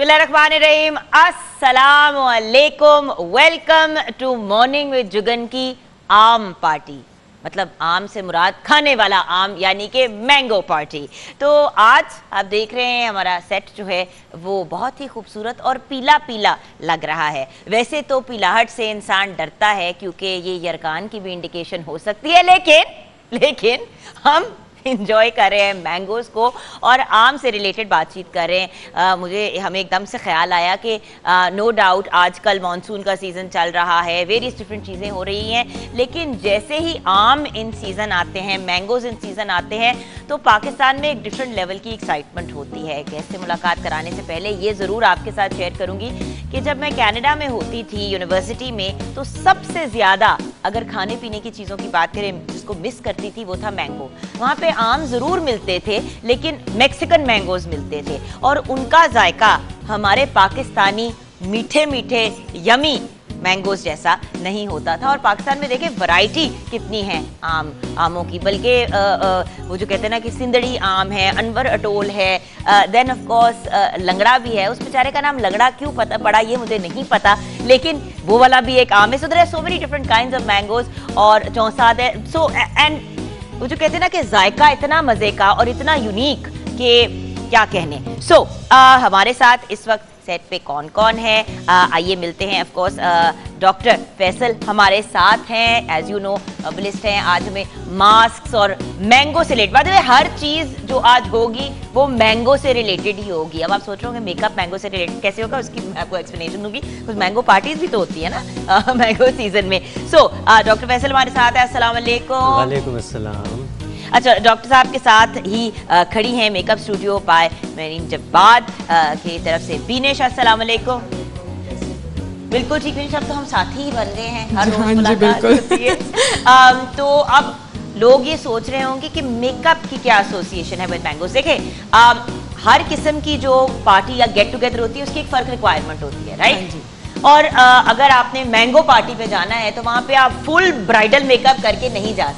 बिस्मिल्लाहिर्रहमानिर्रहीम, अस्सलाम वालेकुम। Welcome to morning with Jugan की आम पार्टी। मतलब आम से मुराद खाने वाला आम, यानी कि मैंगो पार्टी। तो आज आप देख रहे हैं हमारा सेट जो है वो बहुत ही खूबसूरत और पीला पीला लग रहा है। वैसे तो पीलाहट से इंसान डरता है क्योंकि ये यरकान की भी इंडिकेशन हो सकती है, लेकिन हम इंजॉय कर रहे हैं मैंगोज़ को और आम से रिलेटेड बातचीत कर रहे हैं। हमें एकदम से ख्याल आया कि नो डाउट आजकल मानसून का सीज़न चल रहा है, वेरियस डिफरेंट चीज़ें हो रही हैं, लेकिन जैसे ही आम इन सीज़न आते हैं, मैंगोज़ इन सीज़न आते हैं, तो पाकिस्तान में एक डिफरेंट लेवल की एक्साइटमेंट होती है। गेस्ट से मुलाकात कराने से पहले ये ज़रूर आपके साथ शेयर करूँगी कि जब मैं कनाडा में होती थी यूनिवर्सिटी में, तो सबसे ज़्यादा अगर खाने पीने की चीज़ों की बात करें जिसको मिस करती थी वो था मैंगो। वहाँ पे आम ज़रूर मिलते थे लेकिन मैक्सिकन मैंगोज़ मिलते थे और उनका जायका हमारे पाकिस्तानी मीठे मीठे यमी मैंगोज़ जैसा नहीं होता था। और पाकिस्तान में देखें वैरायटी कितनी है आमों की, बल्कि वो जो कहते हैं ना कि सिंदड़ी आम है, अनवर अटोल है, देन ऑफ कोर्स लंगड़ा भी है। उस बेचारे का नाम लंगड़ा क्यों पता पड़ा ये मुझे नहीं पता, लेकिन वो वाला भी एक आम है। So there are so many different kinds of mangoes और चौसाद है। सो एंड वो जो कहते हैं ना कि जायका इतना मज़े का और इतना यूनिक कि क्या कहने। सो हमारे साथ इस वक्त सेट पे कौन कौन है, आइए मिलते हैं। ऑफ कोर्स डॉक्टर फैसल हमारे साथ हैं, एज यू नो नोबलिस्ट हैं। आज हमें मास्क और मैंगो से रिलेटेड, बाद में हर चीज़ जो आज होगी वो मैंगो से रिलेटेड ही होगी। अब आप सोच रहे होंगे मेकअप मैंगो से रिलेटेड कैसे होगा, उसकी मैं आपको एक्सप्लेनेशन दूंगी। कुछ मैंगो पार्टीज भी तो होती है ना मैंगो सीजन में। सो डॉक्टर फैसल हमारे साथ है। अस्सलाम वालेकुम। वालेकुम अस्सलाम। अच्छा, डॉक्टर साहब के साथ ही खड़ी हैं मेकअप स्टूडियो बाय मेरीन जब्बाद की तरफ से बीनेश। अस्सलाम वालेकुम। बिल्कुल ठीक, बीनेश साहब तो हम साथी ही बन गए हैं, हर रोज मुलाकात होती है। तो अब लोग ये सोच रहे होंगे कि मेकअप की क्या एसोसिएशन है विद मैंगोस। देखें हर किस्म की जो पार्टी या गेट टुगेदर होती है उसकी एक फ़र्क रिक्वायरमेंट होती है, राइट। और अगर आपने मैंगो पार्टी पे जाना है तो वहाँ पे आप फुल ब्राइडल मेकअप करके नहीं जा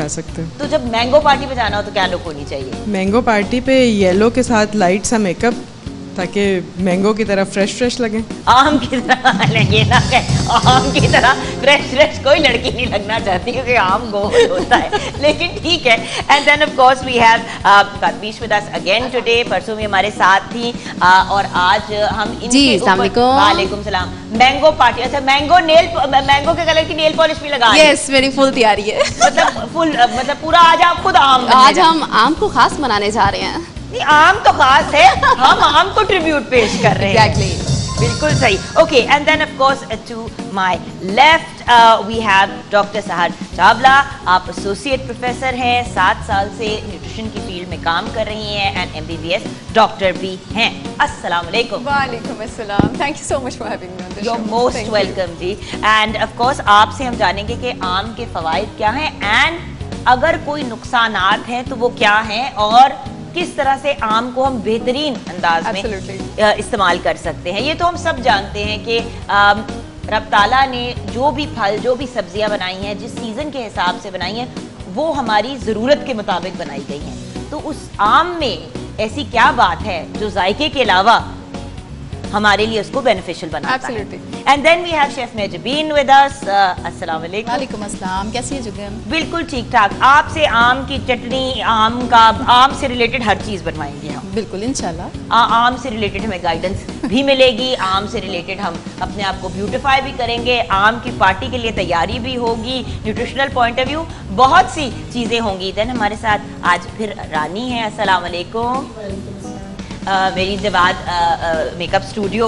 सकते। तो जब मैंगो पार्टी पे जाना हो तो क्या लुक होनी चाहिए? मैंगो पार्टी पे येलो के साथ लाइट सा मेकअप, ताकि मैंगो की तरह फ्रेश लगे। आम की तरह लगे ना, आम की तरह फ्रेश कोई लड़की नहीं लगना चाहती क्योंकि आम गोल होता है, लेकिन ठीक है। And then of course we have कातबीश विद अस अगेन टुडे। परसों भी हमारे साथ थी और आज हम इनके ऊपर वालेकुम सलाम मैंगो पार्टी। अच्छा, मैंगो के कलर की नेल पॉलिश भी लगा? यस, मेरी फुल तैयारी है। मतलब पूरा आज आप खुद आज हम आम को खास मनाने जा रहे हैं। नहीं, आम तो खास है, हम आम को ट्रिब्यूट पेश कर रहे हैं। Exactly. बिल्कुल सही। Okay, and then of course to my left we have doctor Sehar Chawla. आप एसोसिएट प्रोफेसर हैं, 7 साल से न्यूट्रिशन की फील्ड में काम कर रही हैं एंड MBBS डॉक्टर भी हैं। अस्सलाम वालेकुम। वालेकुम अस्सलाम। Thank you so much for having me on the show. You are most welcome जी। एंड ऑफ कोर्स आपसे हम जानेंगे कि आम के फवाइद क्या हैं एंड अगर कोई नुकसानात हैं तो वो क्या हैं और किस तरह से आम को हम बेहतरीन अंदाज में इस्तेमाल कर सकते हैं। ये तो हम सब जानते हैं कि रब ताला ने जो भी फल, जो भी सब्जियां बनाई हैं, जिस सीज़न के हिसाब से बनाई हैं, वो हमारी ज़रूरत के मुताबिक बनाई गई हैं। तो उस आम में ऐसी क्या बात है जो जायके के अलावा हमारे लिए उसको बेनिफिशियल बनाता है? And then we have chef Mehjabeen with us. अस्सलाम वालेकुम। वालेकुम अस्सलाम। कैसी है जुगन? बिल्कुल ठीक ठाक। आपसे आम की चटनी, आम से रिलेटेड हर चीज़ बनवाएंगे हम। बिल्कुल इंशाल्लाह। आम से रिलेटेड हमें गाइडेंस भी मिलेगी, आम से रिलेटेड हम अपने आप को ब्यूटिफाई भी करेंगे, आम की पार्टी के लिए तैयारी भी होगी, न्यूट्रिशनल पॉइंट ऑफ व्यू बहुत सी चीज़ें होंगी। देन हमारे साथ आज फिर रानी है। अस्सलाम वालेकुम। मेरी जवाद मेकअप स्टूडियो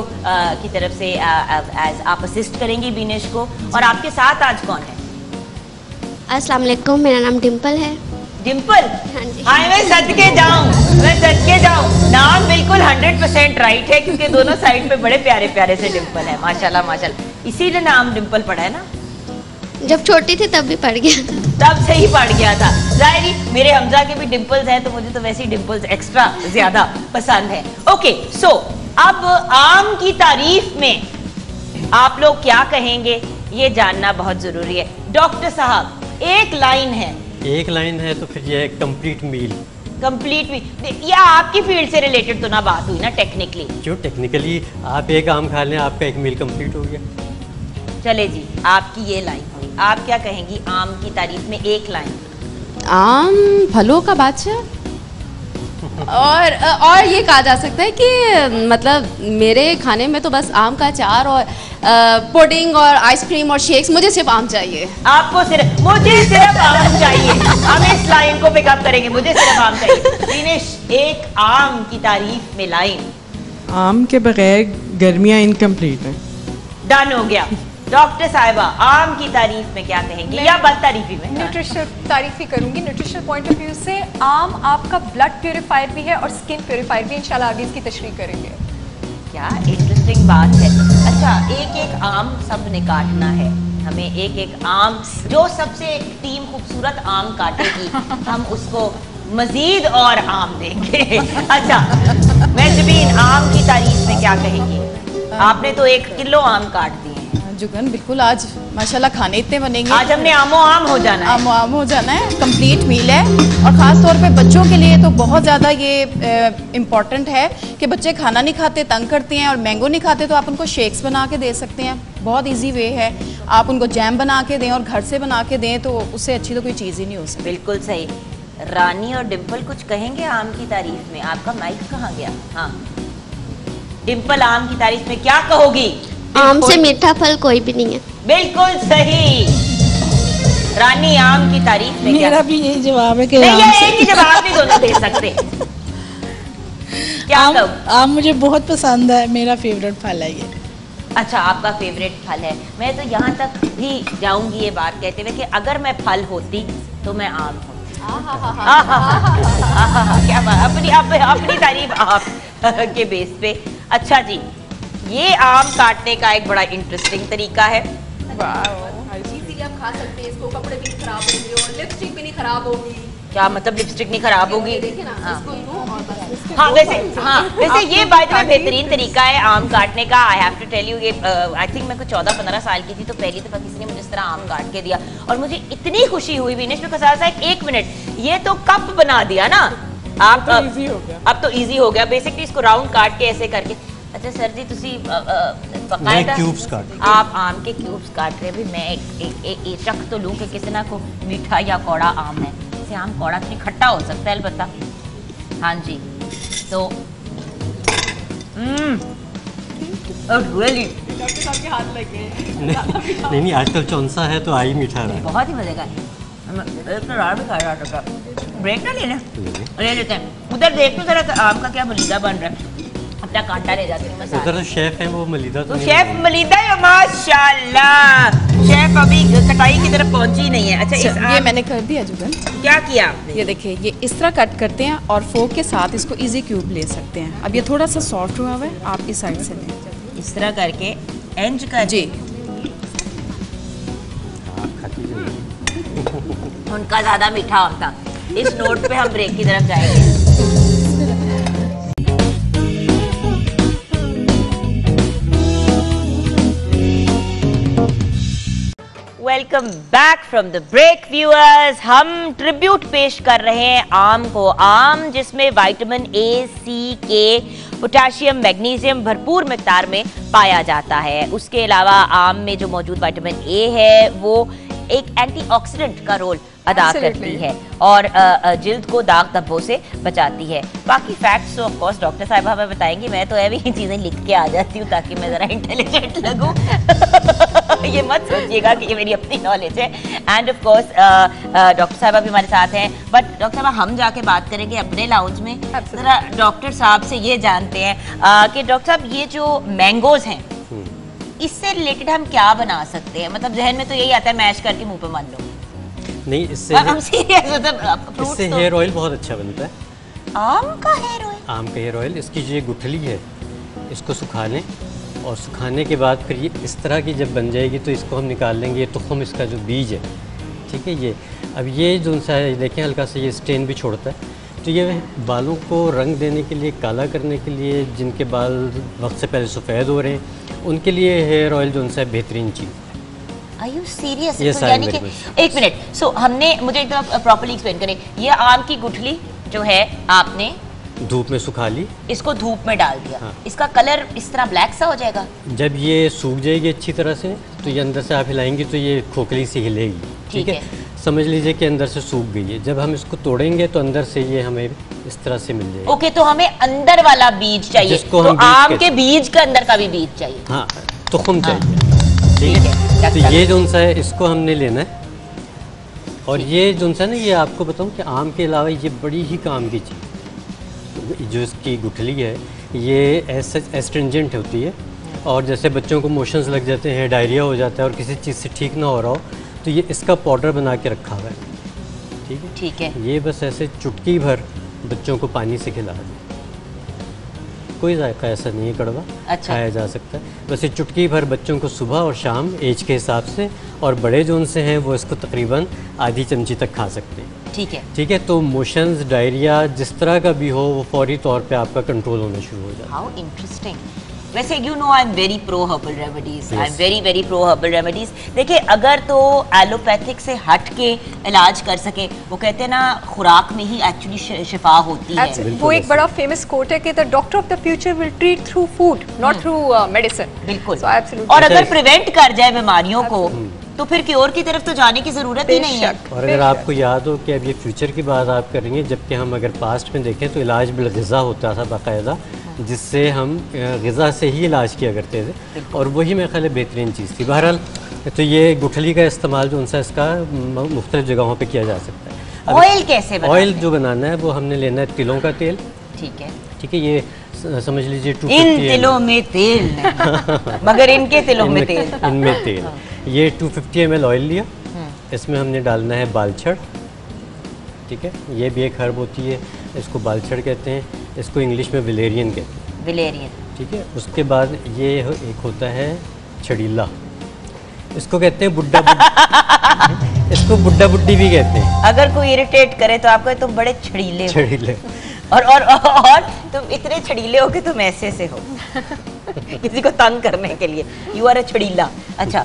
की तरफ से एज आप असिस्ट करेंगी बीनेश को। और आपके साथ आज कौन है? अस्सलाम वालेकुम, मेरा नाम डिम्पल है। डिम्पल? हाँ जी। मैं सदके जाऊं, नाम बिल्कुल 100% राइट है क्योंकि दोनों साइड पे बड़े प्यारे प्यारे से डिम्पल है, माशाल्लाह माशाल्लाह। इसीलिए नाम डिम्पल पड़ा है ना? जब छोटी थी तब भी पड़ गया था। तब से ही पड़ गया था। जाहिर ही मेरे हमजा के भी डिम्पल्स हैं तो मुझे तो वैसे ही डिम्पल्स एक्स्ट्रा ज्यादा पसंद है। ओके, सो अब आम की तारीफ में आप लोग क्या कहेंगे ये जानना बहुत जरूरी है। डॉक्टर साहब, एक लाइन है तो फिर ये कंप्लीट मील। कंप्लीट भी, या आपकी फील्ड से रिलेटेड तो ना बात हुई ना टेक्निकली। क्यों टेक्निकली, आप एक आम खा लें, आपका एक मील कंप्लीट हो गया। चले जी, आपकी ये लाइन हुई, आप क्या कहेंगी आम की तारीफ में एक लाइन? आम फलों का बादशाह। और ये कहा जा सकता है कि मतलब मेरे खाने में तो बस आम का अचार और पुडिंग और आइसक्रीम और शेक्स, मुझे सिर्फ आम चाहिए। आपको सिर्फ, मुझे सिर्फ आम चाहिए। हम इस लाइन को पिकअप करेंगे, मुझे सिर्फ आम चाहिए। दिनेश, एक आम की तारीफ में लाइन। आम के बगैर गर्मियाँ इनकम्प्लीट हैं। डन हो गया। डॉक्टर साहिबा, आम की तारीफ में क्या कहेंगी या बद तारीफी में? न्यूट्रिशनल तारीफ ही करूंगी। न्यूट्रिशनल पॉइंट ऑफ व्यू से आम आपका ब्लड प्योरीफायर भी है और स्किन प्योरीफायर भी। इंशाल्लाह आगे इसकी तशरीह करेंगे। क्या इंटरेस्टिंग बात है। अच्छा, एक एक आम सबने काटना है, हमें एक एक आम, जो सबसे एक टीम खूबसूरत आम काटेगी हम उसको मजीद और आम देंगे। अच्छा, महजबीन, आम की तारीफ में क्या कहेंगी? आपने तो 1 किलो आम काट दिए। जुगन बिल्कुल, आज माशाल्लाह खाने इतने बनेंगे। आज हमने आमो आम हो जाना है। आमो आम हो जाना है, कंप्लीट मील है। और ख़ास तौर पे बच्चों के लिए तो बहुत ज़्यादा ये इम्पॉर्टेंट है कि बच्चे खाना नहीं खाते, तंग करते हैं और मैंगो नहीं खाते, तो आप उनको शेक्स बना के दे सकते हैं। बहुत इजी वे है। आप उनको जैम बना के दें और घर से बना के दें, तो उससे अच्छी तो कोई चीज़ ही नहीं हो सकती। बिल्कुल सही। रानी और डिम्पल कुछ कहेंगे आम की तारीफ में? आपका माइक कहाँ गया? हाँ डिम्पल, आम की तारीफ में क्या कहोगी? आम से मीठा फल कोई भी नहीं है। बिल्कुल सही। रानी, आम की तारीफ में मेरा भी यही जवाब है कि नहीं, आम ये से एक ही जवाब भी दोनों दे सकते। क्या आम, कहो? आम मुझे बहुत पसंद है, मेरा फेवरेट फल है ये। अच्छा, आपका फेवरेट फल है। मैं तो यहाँ तक भी जाऊंगी ये बात कहते हुए कि अगर मैं फल होती तो मैं आम होती। क्या बात, अपनी तारीफ आप के बेस पे। अच्छा जी, ये आम काटने का एक बड़ा इंटरेस्टिंग तरीका है। इजीली आप खा सकते हैं इसको, कपड़े भी नहीं खराब होंगे और लिपस्टिक भी नहीं खराब होगी। क्या मतलब लिपस्टिक नहीं खराब होगी? देखिए ना, इसको यूं और बस। हाँ वैसे ये बात में बेहतरीन तरीका है आम काटने का। I have to tell you, ये आई थिंक मैं कुछ 14-15 साल की थी तो पहली दफा किसी ने मुझे इस तरह आम काट के दिया और मुझे इतनी खुशी हुई। विनेश में कसा था, 1 मिनट, ये तो कप बना दिया ना आप। अब तो इजी हो गया। बेसिकली इसको राउंड काट के ऐसे करके। अच्छा सर जी, तुसी क्यूब्स काट, आप आम के क्यूब्स काट रहे। भी मैं एक चख तो लूं कि किसी ना को मीठा या कौड़ा आम है। इसे आम कौड़ा तो नहीं, खट्टा हो सकता है अलबत्ता। हाँ जी, तो really? नहीं, आजकल चौंसा है तो आई मीठा रहा है। बहुत ही मजे का है। एक तो रात भी खा रहा था। ब्रेक ना लेना, ले लेते हैं। उधर देख तो जरा आम का क्या मलीदा बन रहा है। अपना कांटा ले जाते हैं। उधर तो शेफ है, वो मलीदा तो नहीं शेफ मलीदा है माशाल्लाह। शेफ अभी कटाई की तरफ पहुंची नहीं है। अच्छा, ये मैंने कर दिया जुगन। क्या किया आपने? ये देखिए, ये इस तरह कट करते हैं और फोक के साथ इसको इजी क्यूब ले सकते हैं। अब ये थोड़ा सा सॉफ्ट हुआ हुआ है, आप इस साइड से लें। इस तरह करके एंड कर जी। उनका ज्यादा मीठा होता। इस नोट पे हम ब्रेक की तरफ जाएंगे। Welcome back from the break viewers. हम ट्रिब्यूट पेश कर रहे हैं आम को। आम जिसमें विटामिन ए, सी, के, पोटेशियम, मैग्नीशियम भरपूर मिकदार में पाया जाता है। उसके अलावा आम में जो मौजूद विटामिन ए है वो एक एंटीऑक्सीडेंट का रोल अदा करती है और जिल्द को दाग धब्बों से बचाती है। बाकी फैक्ट्स तो ऑफ कोर्स डॉक्टर साहिबा हमें बताएंगी। मैं तो अभी चीजें लिख के आ जाती हूँ ताकि मैं जरा इंटेलिजेंट लगूं। ये मत सोचिएगा कि ये मेरी अपनी नॉलेज है। एंड ऑफ कोर्स डॉक्टर साहिबा भी हमारे साथ हैं। बट डॉक्टर साहिबा, हम जाके बात करेंगे अपने लाउंज में। जरा डॉक्टर साहब से ये जानते हैं कि डॉक्टर साहब, ये जो मैंगोज हैं इससे रिलेटेड हम क्या बना सकते हैं? मतलब जहन में तो यही आता है मैश करके मुंह पे मान लो। नहीं, इससे हेयर ऑयल बहुत अच्छा बनता है। आम का हेयर ऑयल? आम का हेयर ऑयल, इसकी जो गुठली है इसको सुखा लें और सुखाने के बाद फिर ये इस तरह की जब बन जाएगी तो इसको हम निकाल लेंगे। ये तुखम, इसका जो बीज है, ठीक है। ये अब ये जो सा है देखें, हल्का सा ये स्टेन भी छोड़ता है। तो ये बालों को रंग देने के लिए, काला करने के लिए, जिनके बाल वक्त से पहले सफ़ेद हो रहे हैं उनके लिए हेयर ऑयल जो है बेहतरीन चीज़। Are you serious? Yes, तो यानी कि एक मिनट, हमने मुझे एकदम प्रॉपर्ली एक्सप्लेन करें। ये आम की गुठली जो है आपने धूप में सुखा ली। इसको धूप में डाल दिया। हाँ। इसका कलर इस तरह ब्लैक सा हो जाएगा। जब ये सूख जाएगी अच्छी तरह से तो ये अंदर से आप हिलाएंगी तो ये खोखली से हिलेगी। ठीक है, समझ लीजिए कि अंदर से सूख गई है। जब हम इसको तोड़ेंगे तो अंदर से ये हमें इस तरह से मिल जाएगी। ओके, तो हमें अंदर वाला बीज चाहिए, जिसको तो हम बीज आम कहते के बीज के अंदर का भी बीज चाहिए। हाँ, तुखम हाँ। चाहिए। ठीक है, ठीक है। तो ये जो सा है इसको हमने लेना है। और ये जो सा ना, ये आपको बताऊं कि आम के अलावा ये बड़ी ही काम की चीज़, जो इसकी गुठली है ये एस्ट्रिंजेंट होती है। और जैसे बच्चों को मोशंस लग जाते हैं, डायरिया हो जाता है और किसी चीज़ से ठीक ना हो रहा हो, तो ये इसका पाउडर बना के रखा हुआ है। ठीक है, ठीक है। ये बस ऐसे चुटकी भर बच्चों को पानी से खिला दें। कोई जायका ऐसा नहीं है कड़वा, अच्छा। खाया जा सकता है। बस ये चुटकी भर बच्चों को सुबह और शाम एज के हिसाब से, और बड़े जो उनसे हैं वो इसको तकरीबन आधी चमची तक खा सकते हैं। ठीक है। ठीक है, तो मोशंस, डायरिया जिस तरह का भी हो वो फौरी तौर पे आपका कंट्रोल होना शुरू हो जाता है। How interesting. वैसे you know I am very pro herbal remedies, I am very pro herbal remedies. देखिए, अगर तो एलोपैथिक से हट के इलाज कर सके, वो कहते हैं ना खुराक में ही एक्चुअली शिफा होती है। Absolutely. वो एक बड़ा फेमस कोट है कि the doctor of the future will treat through food not through medicine. बिल्कुल। So, absolutely. और अगर प्रिवेंट कर जाए बीमारियों को तो फिर क्योर की तरफ तो जाने की जरूरत ही नहीं है। और अगर आपको याद हो कि अब ये फ्यूचर की बात आप कर रही हैं, जबकि हम अगर पास्ट में देखें तो इलाज बिलग़िज़ा होता था बाकायदा, जिससे हम ग़िज़ा से ही इलाज किया करते थे, और वही मेरे ख्याल है बेहतरीन चीज़ थी। बहरहाल, तो ये गुठली का इस्तेमाल जो उनसे इसका मुख्तलिफ जगहों पर किया जा सकता है। ऑयल कैसे बनाना ऑयल है? जो बनाना है वो हमने लेना है तिलों का तेल। ठीक है। ठीक है, ये समझ लीजिए 250 इन तिलों में तेल नहीं, मगर इनके तिलों में तेल। इनमें तेल। ये 250 ml ऑयल लिया, इसमें हमने डालना है बालछड़। ठीक है, ये भी एक हर्ब होती है, इसको बालछड़ कहते हैं, इसको इंग्लिश में विलेरियन कहते हैं। विलेरियन। ठीक है, उसके बाद ये एक होता है छड़ीला, इसको कहते हैं बुड्ढा बुड्ढी इसको बुड्ढा बुड्ढी भी कहते हैं। अगर कोई इरिटेट करे तो आपको तुम बड़े छड़ीले हो। छड़ीले। और तुम इतने छड़ीले हो कि तुम ऐसे से हो किसी को तंग करने के लिए, यू आर अ छड़ीला। अच्छा,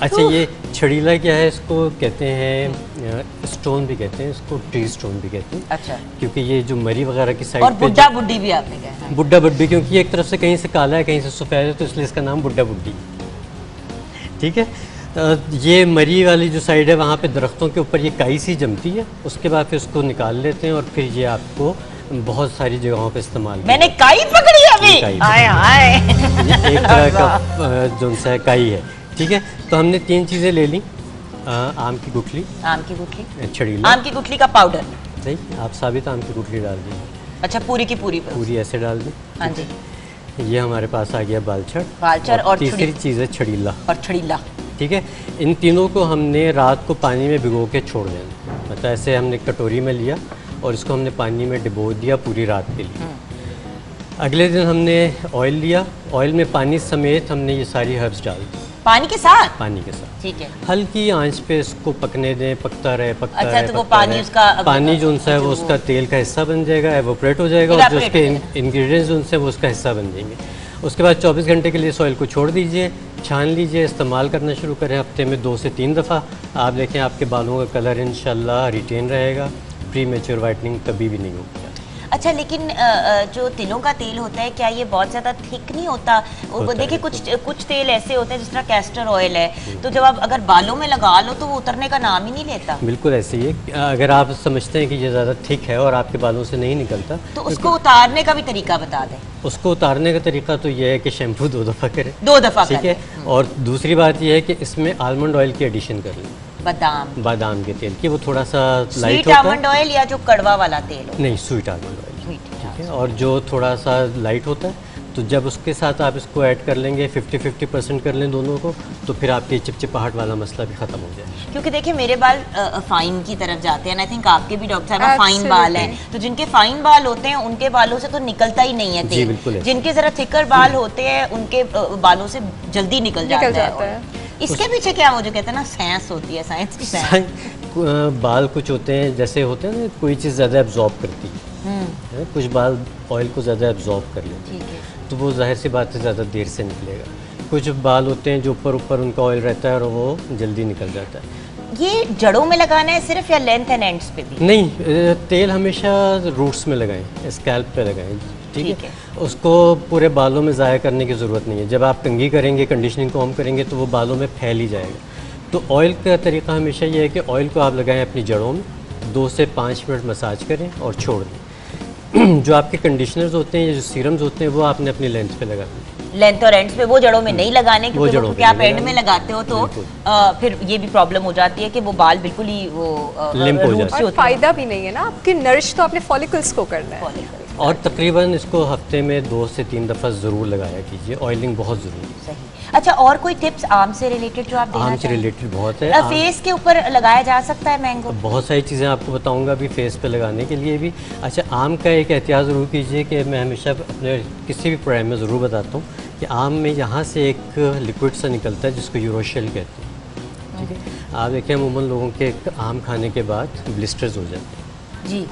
अच्छा, ये छड़ीला क्या है? इसको कहते हैं स्टोन भी कहते हैं, इसको ट्री स्टोन भी कहते हैं। अच्छा। क्योंकि ये जो मरी वगैरह की साइड और बुड्ढा बुड्ढी भी आपने कहा। बुड्ढा बुड्ढी, क्योंकि एक तरफ से कहीं से काला है कहीं से सफ़ेद है, तो इसलिए इसका नाम बुड्ढा बुड्ढी। ठीक है, ये मरी वाली जो साइड है वहाँ पे दरख्तों के ऊपर ये काई सी जमती है, उसके बाद फिर उसको निकाल लेते हैं और फिर ये आपको बहुत सारी जगहों पे इस्तेमाल। मैंने काई पकड़ी अभी। आए आए। ये एक तरह का जो सा काई है। ठीक है, तो हमने 3 चीज़ें ले ली, आम की गुठली, आम की गुठली, छड़ीला, आम की गुठली का पाउडर। सही, आप साबित आम की गुठली डाल दी, अच्छा, पूरी की पूरी पूरी ऐसे डाल दी। हाँ जी। ये हमारे पास आ गया बालछड़। बालछड़ और तीसरी चीज़ है छड़ीला और छड़ीला। ठीक है, इन तीनों को हमने रात को पानी में भिगो के छोड़ देना। मतलब ऐसे हमने कटोरी में लिया और इसको हमने पानी में डुबो दिया पूरी रात के लिए। अगले दिन हमने ऑयल लिया, ऑयल में पानी समेत हमने ये सारी हर्ब्स डाल दी। पानी के साथ? पानी के साथ। ठीक है। हल्की आंच पे इसको पकने दें, पकता रहे पकता अच्छा, रहे। तो वो पानी उसका पानी जो उनसा है वो उसका तेल का हिस्सा बन जाएगा, एवोपरेट हो जाएगा, और जो उसके इंग्रेडिएंट्स उनसे वो उसका हिस्सा बन जाएंगे। उसके बाद 24 घंटे के लिए इस ऑयल को छोड़ दीजिए, छान लीजिए, इस्तेमाल करना शुरू करें हफ्ते में 2 से 3 दफ़ा। आप देखें आपके बालों का कलर इंशाल्लाह रिटेन रहेगा, प्री मेच्योर वाइटनिंग कभी भी नहीं होगी। अच्छा, लेकिन जो तिलों का तेल होता है, क्या ये बहुत ज़्यादा थिक नहीं होता? वो देखिए, कुछ तेल ऐसे होते हैं जिस तरह कैस्टर ऑयल है, तो जब आप अगर बालों में लगा लो तो वो उतरने का नाम ही नहीं लेता। बिल्कुल ऐसे ही है। अगर आप समझते हैं कि ये ज़्यादा थिक है और आपके बालों से नहीं निकलता, तो उसको उतारने का भी तरीका बता दें। उसको उतारने का तरीका तो ये है कि शैम्पू 2 दफ़ा करें, 2 दफ़ा। ठीक है। और दूसरी बात ये है कि इसमें आलमंड ऑयल की एडिशन कर लें, बादाम के तेल की, वो थोड़ा सा लाइट होता है। आलमंड ऑयल या जो कड़वा वाला तेल हो? नहीं, स्वीट आलमंड ऑयल, ठीक है। और जो थोड़ा सा लाइट होता है, तो जब उसके साथ आप इसको ऐड कर लेंगे, 50-50% कर लें दोनों को, तो फिर आपके चिपचिपाहट वाला मसला भी ख़त्म हो जाए। क्योंकि देखिए, मेरे बाल फाइन की तरफ जाते हैं, आई थिंक आपके भी डॉक्टर साहब फाइन बाल हैं, तो जिनके फाइन बाल होते हैं उनके बालों से तो निकलता ही नहीं है तेल। जिनके ज़रा थिकर बाल होते हैं उनके बालों से जल्दी निकल जाता है। इसके पीछे क्या वो जो कहते हैं ना साइंस होती है, साइंस की साइंस। बाल कुछ होते हैं जैसे होते हैं ना, कोई चीज़ ज़्यादा एब्जॉर्ब करती है, कुछ बाल ऑयल को ज़्यादा एब्जॉर्ब कर लेते हैं, तो वो जाहिर सी बात है ज़्यादा देर से निकलेगा। कुछ बाल होते हैं जो ऊपर उनका ऑयल रहता है और वो जल्दी निकल जाता है। ये जड़ों में लगाना है सिर्फ या लेंथ एंड एंड्स पे भी? नहीं, तेल हमेशा रूट्स में लगाएं, स्कैल्प पे लगाएं, ठीक है। उसको पूरे बालों में ज़ाया करने की ज़रूरत नहीं है। जब आप कंघी करेंगे, कंडीशनिंग कॉम करेंगे तो वो बालों में फैल ही जाएगा। तो ऑयल का तरीका हमेशा ये है कि ऑयल को आप लगाएं अपनी जड़ों में, 2 से 5 मिनट मसाज करें और छोड़ दें। जो आपके कंडीशनर्स होते हैं या जो सीरम्स होते हैं वो आपने अपनी लेंथ पे लगाना है, लेंथ और एंड्स पे, वो जड़ों में नहीं लगाने, क्योंकि आप एंड में लगाते हो तो फिर ये भी प्रॉब्लम हो जाती है कि वो बाल बिल्कुल ही वो लिम्प हो जाते हैं। और फायदा भी नहीं है ना, आपकी नरिश तो आपने फॉलिकल्स को करना है। और तकरीबन इसको हफ्ते में 2 से 3 दफ़ा ज़रूर लगाया कीजिए, ऑयलिंग बहुत ज़रूरी है। सही। अच्छा, और कोई टिप्स आम से रिलेटेड जो आप देना आम से चाहें? रिलेटेड बहुत है। फेस के ऊपर लगाया जा सकता है मैंगो? बहुत सारी चीज़ें आपको बताऊंगा अभी फेस पे लगाने के लिए भी। अच्छा, आम का एक एहतियात ज़रूर कीजिए कि मैं हमेशा अपने किसी भी प्रोग्राम में ज़रूर बताता हूँ कि आम में यहाँ से एक लिक्विड सा निकलता है जिसको यूरोशेल कहते हैं, ठीक है। आप देखिए अमूमन लोगों के आम खाने के बाद ब्लिस्टर्स हो जाते हैं जी,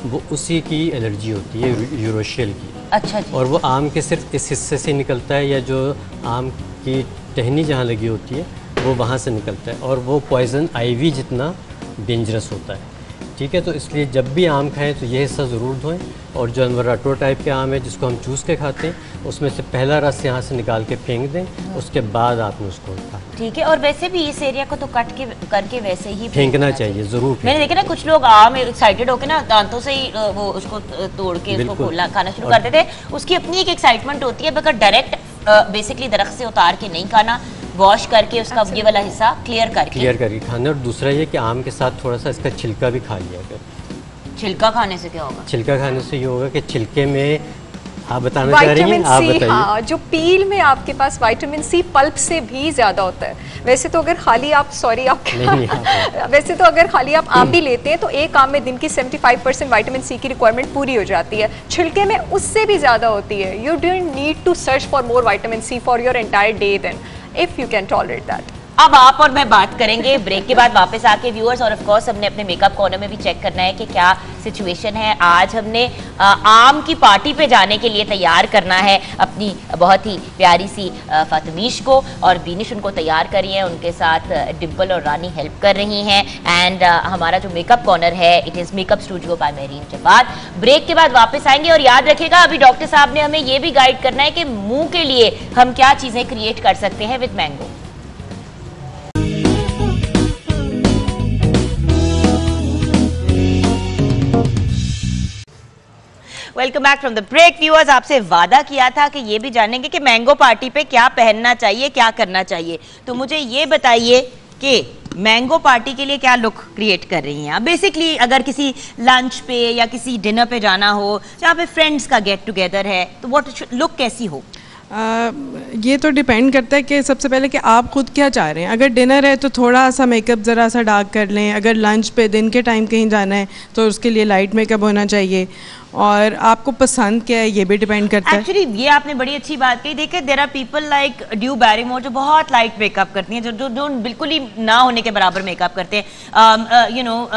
वो उसी की एलर्जी होती है, यूरोशेल की। अच्छा जी। और वो आम के सिर्फ इस हिस्से से निकलता है, या जो आम की टहनी जहाँ लगी होती है वो वहाँ से निकलता है, और वो पॉइजन आईवी जितना डेंजरस होता है, ठीक है। तो इसलिए जब भी आम खाएं तो ये हिस्सा ज़रूर धोएं। और जो अनवराटो टाइप के आम है जिसको हम चूस के खाते हैं, उसमें से पहला रस यहाँ से निकाल के फेंक दें, उसके बाद आपने उसको खाएं, ठीक है। और वैसे भी इस एरिया को तो कट के करके वैसे ही फेंकना चाहिए, ज़रूर। मैंने देखा ना कुछ लोग आम एक्साइटेड होकर ना दांतों से ही वो उसको तोड़ के उसको खोलना खाना शुरू करते थे। उसकी अपनी एक एक्साइटमेंट होती है, मगर डायरेक्ट बेसिकली दरख्त से उतार के नहीं खाना, वॉश करके उसका ये वाला हिस्सा क्लियर करके खाना। और दूसरा ये कि आम के साथ थोड़ा सा इसका छिलका भी खा लिया करें। छिलका खाने से क्या होगा? छिलका खाने से ये होगा कि छिलके में आप बताना चाह रही हैं, आप बताइए। हाँ, जो पील में आपके पास विटामिन सी पल्प से भी ज्यादा होता है। वैसे तो अगर खाली आप वैसे तो अगर खाली आप आम भी लेते हैं तो एक आम में दिन की 75% विटामिन सी की रिक्वायरमेंट पूरी हो जाती है। छिलके में उससे भी ज्यादा होती है। You don't need to search for more vitamin C for your entire day then, if you can tolerate that. अब आप और मैं बात करेंगे ब्रेक के बाद वापस आके व्यूअर्स, और ऑफ कोर्स हमने अपने मेकअप कॉर्नर में भी चेक करना है कि क्या सिचुएशन है। आज हमने आम की पार्टी पे जाने के लिए तैयार करना है अपनी बहुत ही प्यारी सी फातिमीश को, और बीनिश उनको तैयार करी है, उनके साथ डिम्पल और रानी हेल्प कर रही हैं। एंड हमारा जो मेकअप कॉर्नर है it is makeup studio by Mereen Jawad. Break के बाद वापस आएंगे, और याद रखिएगा अभी डॉक्टर साहब ने हमें ये भी गाइड करना है कि मुंह के लिए हम क्या चीज़ें क्रिएट कर सकते हैं with mango. Welcome back from the break viewers. आपसे वादा किया था कि ये भी जानेंगे कि मैंगो पार्टी पे क्या पहनना चाहिए, क्या करना चाहिए। तो मुझे ये बताइए कि मैंगो पार्टी के लिए क्या लुक क्रिएट कर रही हैं आप? बेसिकली अगर किसी लंच पे या किसी डिनर पे जाना हो, जहाँ पे फ्रेंड्स का गेट टुगेदर है, तो व्हाट लुक कैसी हो? ये तो डिपेंड करता है कि सबसे पहले कि आप खुद क्या चाह रहे हैं। अगर डिनर है तो थोड़ा सा मेकअप ज़रा सा डार्क कर लें। अगर लंच पे दिन के टाइम कहीं जाना है तो उसके लिए लाइट मेकअप होना चाहिए। और आपको पसंद क्या है ये भी डिपेंड करता है। एक्चुअली ये आपने बड़ी अच्छी बात कही। देखिए there are people like Drew Barrymore जो बहुत लाइट मेकअप करती हैं, जो बिल्कुल ही ना होने के बराबर मेकअप करते हैं। You know,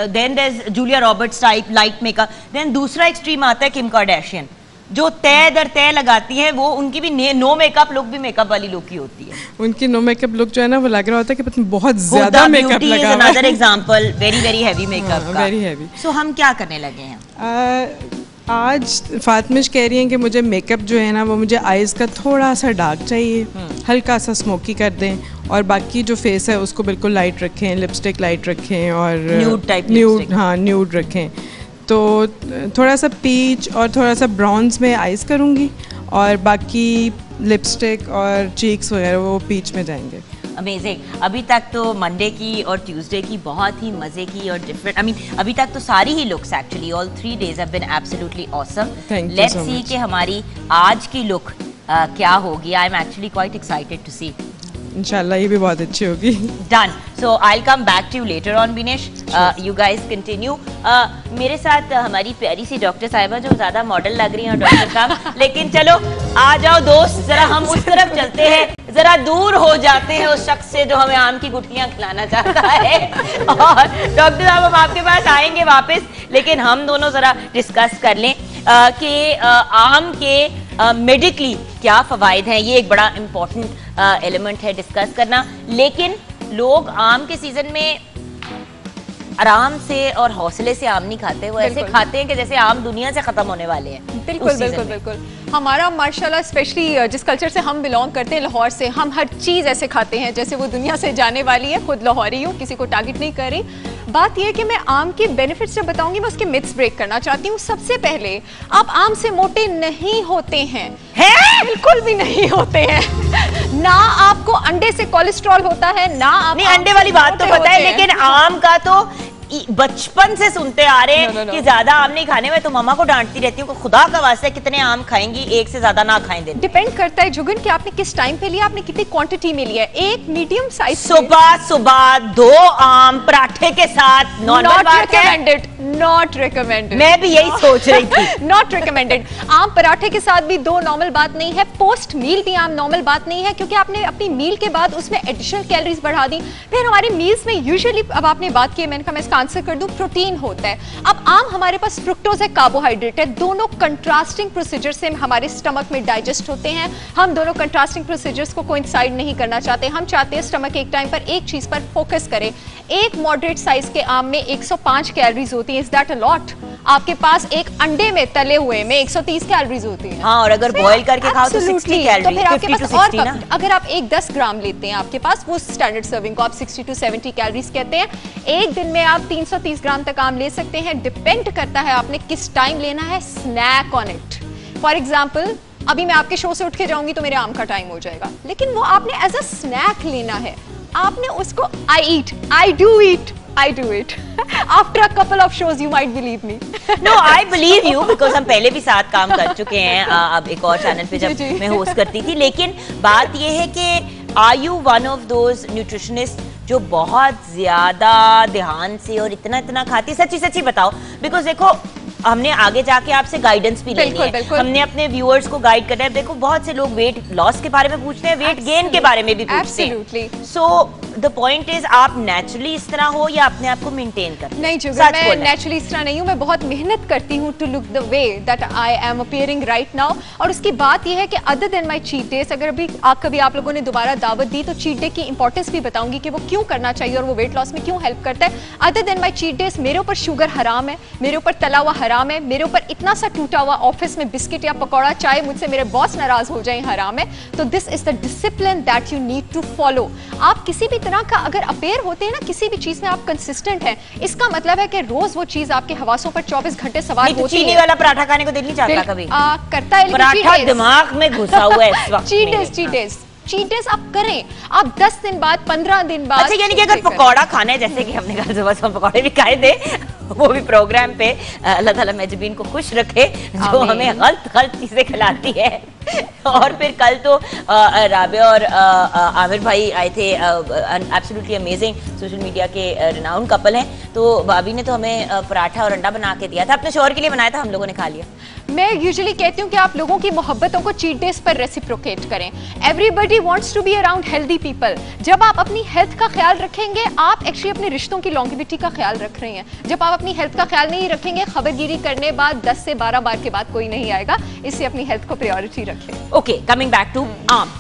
then there is Julia Roberts type light makeup. Then दूसरा एक्सट्रीम आता है किम कार्दाशियन, जो तय दर तय लगाती हैं, वो उनकी भी नो मेकअप लुक भी मेकअप वाली लुक ही होती है। उनकी नो मेकअप लुक जो है ना वो लग रहा होता है कि पता बहुत ज्यादा मेकअप लगा है। Another example, very very heavy makeup का। Very heavy. सो हम क्या करने लगे हैं आज? फातिमिश कह रही हैं कि मुझे मेकअप जो है ना वो मुझे आईज का थोड़ा सा डार्क चाहिए, हल्का सा स्मोकी कर दें, और बाकी जो फेस है उसको बिल्कुल लाइट रखें, लिपस्टिक लाइट रखें और न्यूड टाइप, न्यूड, हाँ न्यूड रखें। तो थोड़ा सा पीच और थोड़ा सा ब्राउन्स में आइज करूँगी, और बाकी लिपस्टिक और चीक्स वगैरह वो पीच में जाएंगे। अमेजिंग। अभी तक तो मंडे की और ट्यूसडे की बहुत ही मजे की और डिफरेंट, आई मीन अभी तक तो सारी ही looks actually all 3 days have been absolutely awesome. Let's see कि हमारी आज की लुक क्या होगी। I am actually quite excited to see. इंशाल्लाह ये भी बहुत अच्छी होगी। Done. So I will come back to you later on Binesh. You guys continue. मेरे साथ हमारी प्यारी सी डॉक्टर साहिबा जो ज्यादा मॉडल लग रही हैं डॉक्टर साहब, लेकिन चलो आ जाओ दोस्त, जरा हम उस तरफ चलते हैं, जरा दूर हो जाते हैं उस शख्स से जो हमें आम की गुठलियां खिलाना चाहता है। और डॉक्टर साहब हम आपके पास आएंगे वापस, लेकिन हम दोनों जरा डिस्कस कर लें कि आम के मेडिकली क्या फ़वाइद हैं। ये एक बड़ा इम्पॉर्टेंट एलिमेंट है डिस्कस करना। लेकिन लोग आम के सीजन में आराम से और हौसले से आम नहीं खाते, वो ऐसे खाते हैं कि जैसे आम दुनिया से खत्म होने वाले हैं। बिल्कुल बिल्कुल बिल्कुल। हमारा माशाल्लाह स्पेशली जिस कल्चर से हम बिलोंग करते हैं, लाहौर से, हम हर चीज़ ऐसे खाते हैं जैसे वो दुनिया से जाने वाली है। खुद लाहौरी हूँ, किसी को टारगेट नहीं कर रही। बात यह है कि मैं आम के बेनिफिट्स जब बताऊंगी मैं उसके मिथ्स ब्रेक करना चाहती हूँ। सबसे पहले, आप आम से मोटे नहीं होते हैं, बिल्कुल भी नहीं होते हैं। ना आपको अंडे से कोलेस्ट्रॉल होता है, ना आप नहीं, अंडे वाली बात तो पता है, लेकिन आम का तो बचपन से सुनते आ रहे हैं कि ज्यादा आम नहीं खाने में। तो मम्मा को डांटती रहती हूँ, खुदा का वास्ते कितने आम खाएंगी, एक से ज्यादा ना खाएं दिन। डिपेंड करता है जुगन कि आपने किस टाइम पे लिया, आपने कितनी क्वांटिटी में लिया। एक मीडियम साइज सुबह 2 आम पराठे के साथ नॉर्मल बात है। Not recommended. मैं भी यही सोच रही थी। Not recommended. आम पराठे के साथ भी 2 नॉर्मल बात नहीं है। पोस्ट मील भी आम नॉर्मल बात नहीं है, क्योंकि आपने अपनी मील के बाद उसमें एडिशनल कैलोरीज बढ़ा दी। फिर हमारे मील्स में यूजुअली, अब आपने बात की, मैंने कहा मैं इसका आंसर कर दूं, प्रोटीन होता है। अब आम हमारे पास फ्रुक्टोज है, कार्बोहाइड्रेट है, दोनों कंट्रास्टिंग प्रोसीजर से हमारे स्टमक में डाइजेस्ट होते हैं। हम दोनों कंट्रास्टिंग प्रोसीजर्स को कोइंसाइड नहीं करना चाहते। हम चाहते हैं स्टमक एक टाइम पर एक चीज पर फोकस करे। एक मॉडरेट साइज के आम में 105 कैलोरीज होती है। Is that a lot? आपके पास एक अंडे में तले हुए में 130 कैलोरीज होती हैं। हाँ, और अगर बॉईल करके खाओ तो 60 कैलोरीज। तो फिर आपके पास और अगर आप एक 10 ग्राम लेते हैं, आपके पास वो स्टैंडर्ड सर्विंग को आप 60 to 70 कैलोरीज कहते हैं। एक दिन में आप 330 ग्राम तक आम ले सकते हैं। डिपेंड करता है आपने किस टाइम लेना है। Snack on it. For example, अभी मैं आपके शो से उठ के जाऊंगी तो मेरे आम का टाइम हो जाएगा, लेकिन वो आपने एज अ स्नैक लेना है। आपने उसको I do it after a couple of shows you might believe me. No, I believe you because हम पहले भी साथ काम कर चुके हैं। अब एक और चैनल पे जब मैं होस्ट करती थी। लेकिन बात ये है कि are you one of those nutritionists जो बहुत ज्यादा ध्यान से और इतना खाती? सच्ची बताओ, बिकॉज देखो हमने आगे जाके आपसे गाइडेंस भी लेनी है। हमने अपने व्यूअर्स को गाइड करना है। देखो बहुत से लोग वेट लॉस के बारे में पूछते हैं, वेट गेन के बारे में भी पूछते हैं। सो द पॉइंट इज, आप नेचुरली इस तरह हो या अपने आप को मेंटेन कर? नहीं जुगल, मैं नेचुरली इस तरह नहीं हूँ। मैं बहुत मेहनत करती हूँ to look the way that I am appearing right now. और उसकी बात यह है कि other than my cheat days, अगर अभी कभी आप लोगों ने दोबारा दावत दी तो चीट डे की इंपॉर्टेंस भी बताऊंगी कि वो क्यों करना चाहिए और वो वेट लॉस में क्यों हेल्प करता है। Other than my cheat days, मेरे ऊपर शुगर हराम है, मेरे ऊपर तला हुआ हराम है, मेरे ऊपर इतना सा टूटा हुआ ऑफिस में बिस्किट या पकौड़ा, चाहे मुझसे मेरे बॉस नाराज हो जाए, हराम है। तो this is the discipline that you need to follow. आप किसी भी तरह का अगर अपेयर होते हैं ना, किसी भी चीज में आप कंसिस्टेंट हैं, इसका मतलब है कि रोज वो चीज आपके हवासों पर 24 घंटे सवार होती है। चीनी वाला पराठा खाने को दिल नहीं चाहता कभी? करता है, पराठा दिमाग में घुसा हुआ है इस वक्त। चीट डेज आप करें, आप 10 दिन बाद, 15 दिन बाद। अच्छा, यानी कि अगर पकौड़ा खाना है, जैसे कि हमने कल सुबह पकौड़े भी खाए थे, वो भी प्रोग्राम पे, अल्लाह ताला मेजबीन को खुश रखे जो हमें गलत चीजें खिलाती है। और फिर कल तो राबिया और आमिर भाई आए थे, एब्सोल्युटली अमेजिंग, सोशल मीडिया के रिनाउंड कपल हैं। तो भाभी ने तो हमें पराठा और अंडा बना के दिया था, अपने शौहर के लिए बनाया था, हम लोगों ने खा लिया। मैं यूजुअली कहती हूँ कि आप लोगों की मोहब्बतों को चीट डेज पर रेसिप्रोकेट करें। Everybody wants to be around healthy people. जब आप अपनी हेल्थ का ख्याल रखेंगे, आप एक्चुअली अपने रिश्तों की लॉन्गिविटी का ख्याल रख रहे हैं। जब आप अपनी हेल्थ का ख्याल नहीं रखेंगे, खबरगिरी करने बाद 10 से 12 बार के बाद कोई नहीं आएगा। इससे अपनी हेल्थ को प्रायोरिटी रखें। ओके, कमिंग बैक टू आम।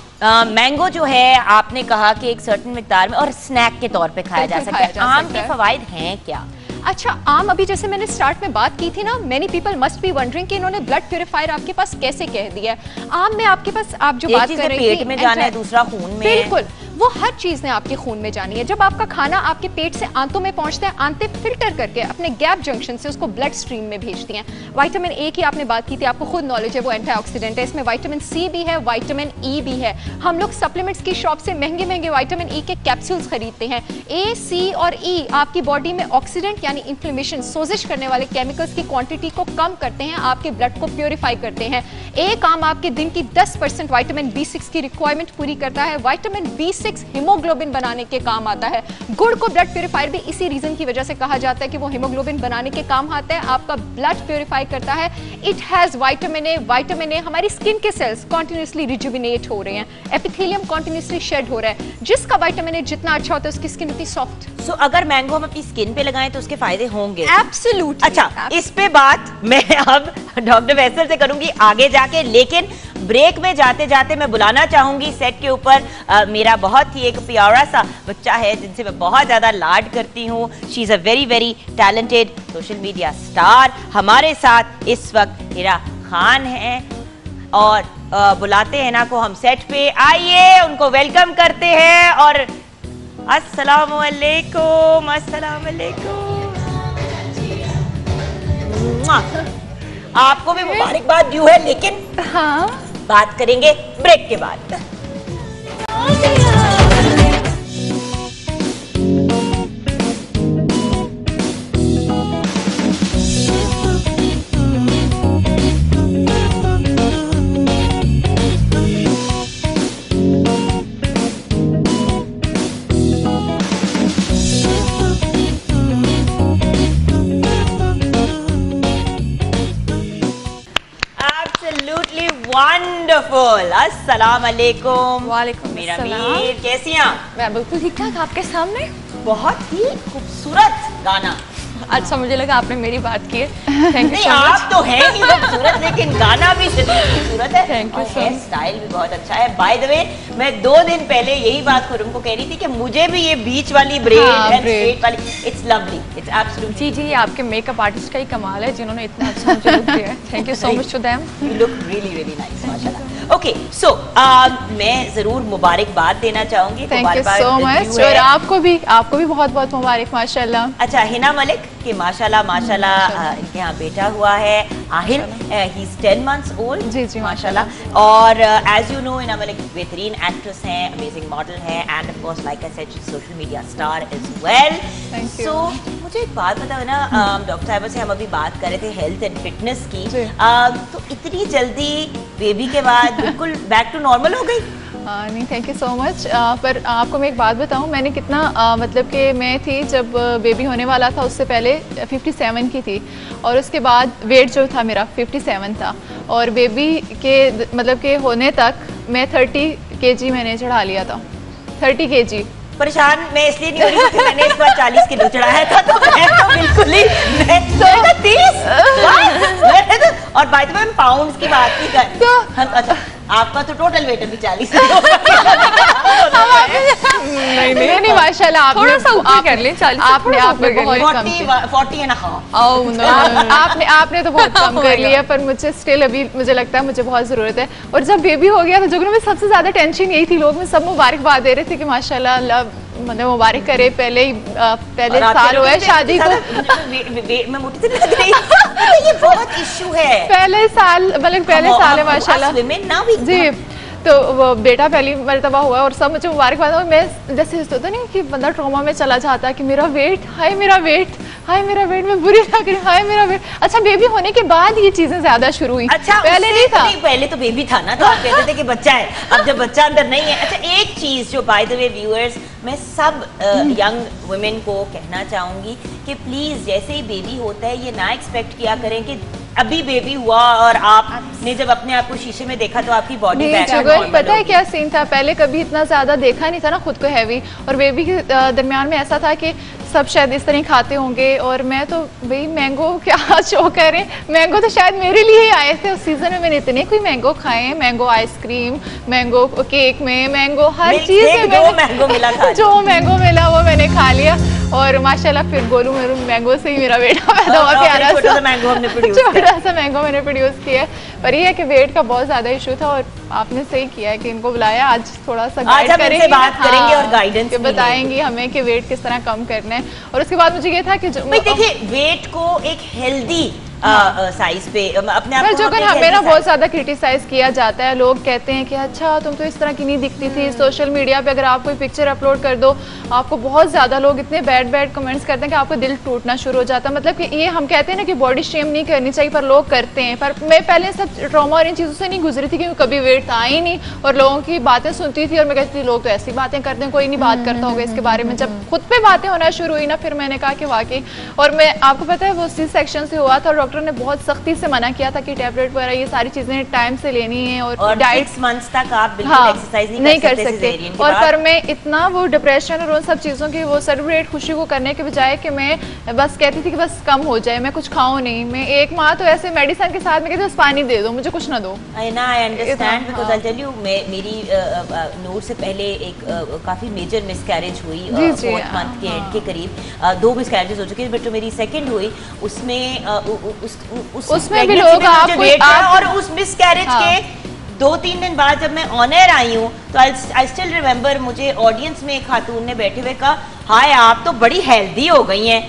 मैंगो जो है, आपने कहा कि एक सर्टेन मिकदार में और स्नैक के तौर पे खाया जा सकता है। आम के फवाइद हैं क्या? अच्छा, आम, अभी जैसे मैंने स्टार्ट में बात की थी ना, many people must be wondering कि इन्होंने ब्लड प्यूरिफायर आपके पास कैसे कह दिया है। आम में आपके पास, आप जो बात कर रही थी, पेट में जाना है, दूसरा खून में। बिल्कुल, वो हर चीज ने आपके खून में जानी है। जब आपका खाना आपके पेट से आंतों में पहुंचता है, आंतें फिल्टर करके अपने गैप जंक्शन से उसको ब्लड स्ट्रीम में भेजती हैं। विटामिन ए की आपने बात की थी, आपको खुद नॉलेज है, वो एंटीऑक्सीडेंट है। इसमें विटामिन सी भी है, विटामिन ई भी है। हम लोग सप्लीमेंट्स की शॉप से महंगे विटामिन ई के कैप्सूल्स खरीदते हैं। ए, सी और ई आपकी बॉडी में ऑक्सीडेंट यानी इन्फ्लेमेशन, सोजिश करने वाले केमिकल्स की क्वांटिटी को कम करते हैं, आपके ब्लड को प्योरीफाई करते हैं। एक आम आपके दिन की 10% विटामिन B6 की रिक्वायरमेंट पूरी करता है। विटामिन B6 हीमोग्लोबिन बनाने के काम आता है। गुड़ को ब्लड प्योरीफायर भी इसी रीजन की वजह से कहा जाता है कि वो हीमोग्लोबिन बनाने के काम आता है, आपका ब्लड प्योरीफाई करता है। It has vitamin A. Vitamin A हमारी स्किन के सेल्स कॉन्टिन्यूसली रिजुविनेट हो रहे हैं, एपिथेलियम कॉन्टिन्यूसली शेड हो रहा है। जिसका विटामिन ए जितना अच्छा होता है, उसकी स्किन उतनी सॉफ्ट। सो अगर मैंगो हम अपनी स्किन पे लगाएं तो उसके फायदे होंगे? एब्सोल्युटली। अच्छा, इस पे बात मैं अब डॉक्टर फैसल से करूंगी आगे जाके, लेकिन ब्रेक में जाते जाते मैं बुलाना चाहूंगी सेट के ऊपर मेरा बहुत ही एक प्यारा सा बच्चा है जिनसे मैं बहुत ज्यादा लाड करती हूँ। She is a very very talented social media star. हमारे साथ इस वक्त हिना खान है और बुलाते हैं हिना को हम सेट पे। आइए उनको वेलकम करते हैं और अस्सलाम वालेकुम, अस्सलाम वालेकुम। आपको भी मुबारकबाद ड्यू है, लेकिन हाँ बात करेंगे ब्रेक के बाद। वंडरफुल। अस्सलाम वालेकुम। वालेकुम मेरा अस्सलाम। मीर, कैसी हैं आप? मैं बिल्कुल ठीक ठाक। आपके सामने बहुत ही खूबसूरत गाना। अच्छा, मुझे लगा आपने मेरी बात की है। थैंक यू नहीं, सो आप मच। तो हैं ही खूबसूरत, लेकिन गाना भी खूबसूरत है। Thank you और so हेयर much। स्टाइल भी बहुत अच्छा है। बाय द वे, मैं 2 दिन पहले यही बात खुरम को कह रही थी कि मुझे भी ये बीच वाली ब्रेड एंड स्ट्रेट वाली, इट्स लवली, इट्स एब्सोल्युटली। जी जी, ये आपके मेकअप आर्टिस्ट का ही कमाल है जिन्होंने इतना अच्छा मुझे लुक दिया है। Thank you so much to them. You look really really nice, माशाल्लाह। Okay, so मैं जरूर मुबारकबाद देना चाहूंगी। Thank you so much. और आपको भी बहुत बहुत मुबारक माशाल्लाह। अच्छा, हिना मलिक कि माशाल्लाह माशाल्लाह इनके यहाँ बेटा हुआ है Aahil, he is 10 months old। जी जी माशाल्लाह। और as you know Hina Malik बेहतरीन एक्ट्रेस हैं, अमेजिंग मॉडल हैं and of course like I said she is social media star as well. Thank you। So मुझे एक बात बताओ ना, डॉक्टर साहिबा से हम अभी बात कर रहे थे हेल्थ एंड फिटनेस की, तो इतनी जल्दी बेबी के बाद बिल्कुल बैक टू नॉर्मल हो गई? नहीं, थैंक यू सो मच। पर आपको मैं एक बात बताऊं, मैंने कितना मतलब कि मैं थी जब बेबी होने वाला था उससे पहले 57 की थी, और उसके बाद वेट जो था मेरा 57 था, और बेबी के मतलब के होने तक मैं 30 kg मैंने चढ़ा लिया था। 30 kg। परेशान मैं इसलिए नहीं हो रही क्योंकि मैंने इस बार 40 किलो चढ़ाया था, तो मैं तो बिल्कुल ही मैं 30 और बाय द वे हम पाउंड्स की बात नहीं कर तो अच्छा, आपका तो टोटल वेट अभी 40 नहीं माशाल्लाह, आपने थोड़ा सा ऊपर कर लें, 40 आपने बहुत कम किया। 40 एंड हाफ। आपने तो बहुत कम कर लिया, पर मुझे स्टिल अभी मुझे लगता है मुझे बहुत ज़रूरत है। और जब बेबी हो गया तो जो में सबसे ज़्यादा टेंशन यही थी, लोग में सब मुबारकबाद दे रहे थे कि माशाल्लाह अल्लाह मतलब मुबारक करे, पहले साल हुआ है शादी को। मैं मोटी तो लग रही ये बहुत इशू है। पहले साल मतलब पहले साल है माशाल्लाह जी। तो वो बेटा पहली मरतबा हुआ और सब मुझे मुबारकबाद। और मैं जैसे होता नहीं कि बंदा ट्रॉमा में चला जाता है कि मेरा वेट, हाय मेरा वेट, हाय मेरा वेट, मैं बुरी लग रही, हाय मेरा वेट। अच्छा, बेबी होने के बाद ये चीजें ज्यादा शुरू हुई। अच्छा, पहले नहीं था। पहले तो बेबी था ना, तो आप कहते थे कि बच्चा है। अब जब बच्चा अंदर नहीं है। अच्छा, एक चीज जो बाय द वे व्यूअर्स, मैं सब यंग वुमेन को कहना चाहूंगी कि प्लीज जैसे ही बेबी होता है ये ना एक्सपेक्ट किया करें कि अभी बेबी हुआ और आपने जब अपने आप को शीशे में देखा तो आपकी बॉडी पता है क्या सीन था, पहले कभी इतना ज्यादा देखा नहीं था ना खुद को हैवी, और बेबी के दरमियान में ऐसा था कि सब शायद इस तरह खाते होंगे, और मैं तो भाई मैंगो क्या शो कर रहे हैं, मैंगो तो शायद मेरे लिए ही आए थे उस सीजन में। मैंने इतने कोई मैंगो खाए हैं, मैंगो आइसक्रीम, मैंगो केक में, मैंगो हर चीज में जो मैंगो मिला वो मैंने खा लिया। और माशाल्लाह फिर गोलू मेरू मैंगो से ही मेरा बेटा पैदा हुआ, प्यारा सा छोटा सा मैंगो मैंने प्रोड्यूस किया। पर ये है कि वेट का बहुत ज्यादा इशू था, और आपने सही किया है कि इनको बुलाया, आज थोड़ा सा गाइड करेंगे, बात करेंगे और गाइडेंस बताएंगे हमें कि वेट किस तरह कम करना है। और उसके बाद मुझे ये था कि देखिए वेट को एक हेल्दी साइज पे अपने आप जो मेरा बहुत ज्यादा क्रिटिसाइज किया जाता है। लोग कहते हैं कि अच्छा तुम तो इस तरह की नहीं दिखती थी, सोशल मीडिया पे अगर आप कोई पिक्चर अपलोड कर दो आपको बहुत ज्यादा लोग इतने बैड कमेंट्स करते हैं कि आपको दिल टूटना शुरू हो जाता है। मतलब कि ये हम कहते हैं ना कि बॉडी शेम नहीं करनी चाहिए, पर लोग करते हैं। पर मैं पहले सब ट्रॉमा और इन चीज़ों से नहीं गुजरी थी, क्योंकि कभी वेट था ही नहीं, और लोगों की बातें सुनती थी और मैं कहती थी लोग तो ऐसी बातें करते हैं, कोई नहीं बात करता होगा इसके बारे में। जब खुद पे बातें होना शुरू हुई ना, फिर मैंने कहा कि वाकई। और मैं आपको पता है वो सी सेक्शन से हुआ था, डॉक्टर डॉक्टर ने बहुत सख्ती से मना किया था कि टैबलेट वगैरह ये सारी चीजें टाइम से लेनी है और डाइट 6 मंथ्स तक आप बिल्कुल एक्सरसाइज नहीं कर सकते। और पर मैं इतना वो डिप्रेशन और उन सब चीज़ों की वो सेलिब्रेट खुशी को करने के बजाय कि मैं बस कहती थी कि बस कम हो जाए, मैं कुछ खाऊं नहीं, मैं एक माह तो ऐसे मेडिसिन के साथ में कहती बस पानी दे दो, मुझे कुछ ना दो। I understand because I tell you मेरी नोट से पहले एक काफ़ी मेजर मिसकैरेज हुई 4th मंथ के एंड के करीब, 2 मिसकैरेजेस हो चुके हैं, बट जो मेरी सेकंड हुई उसमें उसमें भी लोग और उस मिसकैरेज के 2-3 दिन बाद जब मैं ऑन एयर आई हूँ तो आई स्टिल रिमेम्बर, मुझे ऑडियंस में एक खातून ने बैठे हुए कहा, हाय आप तो बड़ी हेल्दी हो गई हैं,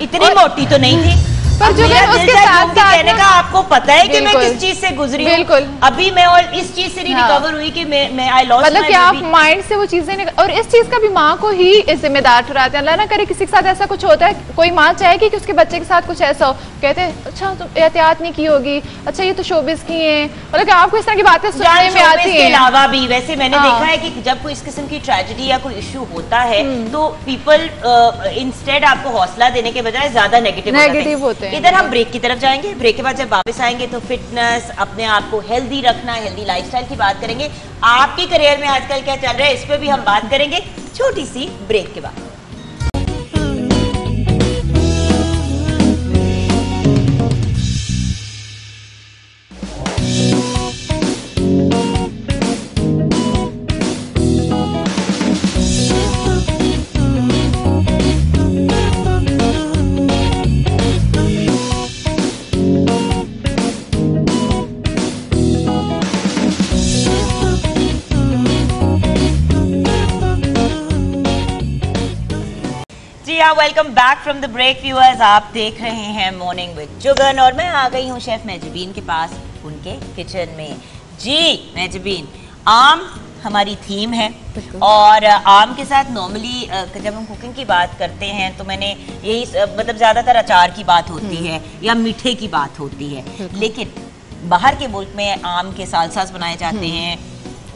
इतनी मोटी तो नहीं थी। पर जो उसके साथ कहने का आपको पता है कि मैं किस चीज से गुजरी हूँ, बिल्कुल अभी मैं और इस चीज से रिकवर हुई कि मैं आई लॉस्ट, मतलब कि आप माइंड से वो चीजें और इस चीज का भी माँ को ही जिम्मेदार ठहराते हैं। अल्लाह ना करे किसी के साथ ऐसा कुछ होता है, कोई माँ चाहेगी कि उसके बच्चे के साथ कुछ ऐसा हो, कहते हैं अच्छा तुम एहतियात नहीं की होगी, अच्छा ये तो शोबिस की है, मतलब कि आपको इस तरह की बातें सुनने में आती है। अलावा भी वैसे मैंने देखा है कि जब कोई इस किस्म की ट्रेजेडी या कोई इशू होता है तो पीपल इंस्टेड आपको हौसला देने के बजाय ज्यादा नेगेटिव होते हैं। इधर हम ब्रेक की तरफ जाएंगे, ब्रेक के बाद जब वापस आएंगे तो फिटनेस, अपने आप को हेल्दी रखना, हेल्दी लाइफस्टाइल की बात करेंगे, आपके करियर में आजकल क्या चल रहा है इस पे भी हम बात करेंगे, छोटी सी ब्रेक के बाद। Welcome back from the break viewers, आप देख रहे हैं मॉर्निंग विद जुगन और मैं आ गई हूँ शेफ मेजबीन के पास, उनके किचन में। जी मेजबीन, आम हमारी थीम है और आम के साथ नॉर्मली जब हम कुकिंग की बात करते हैं तो मैंने यही मतलब ज़्यादातर अचार की बात होती है या मीठे की बात होती है, लेकिन बाहर के मुल्क में आम के साल्सास बनाए जाते हैं,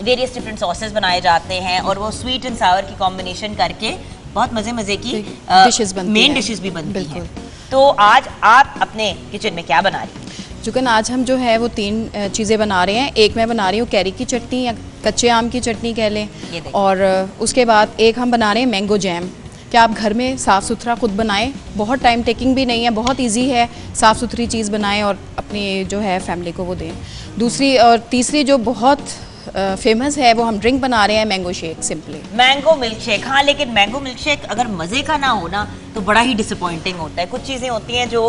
वेरियस डिफरेंट सॉसेस बनाए जाते हैं और वो स्वीट एंड सावर की कॉम्बिनेशन करके बहुत मजे की मेन डिशेस भी बनती हैं। तो आज आप अपने किचन में क्या बना रही हैं? जुगन, आज हम जो है वो 3 चीज़ें बना रहे हैं। एक मैं बना रही हूँ कैरी की चटनी या कच्चे आम की चटनी कह लें, और उसके बाद एक हम बना रहे हैं मैंगो जैम। क्या आप घर में साफ़ सुथरा खुद बनाएं, बहुत टाइम टेकिंग भी नहीं है, बहुत इजी है, साफ़ सुथरी चीज़ बनाएं और अपनी जो है फैमिली को वो दें। दूसरी और तीसरी जो बहुत फेमस है वो हम ड्रिंक बना रहे हैं, mango shake, simply mango milk shake. हाँ, लेकिन मैंगो मिल्क शेक अगर मज़े का ना हो ना तो बड़ा ही डिसअपॉइंटिंग होता है। कुछ चीज़ें होती हैं जो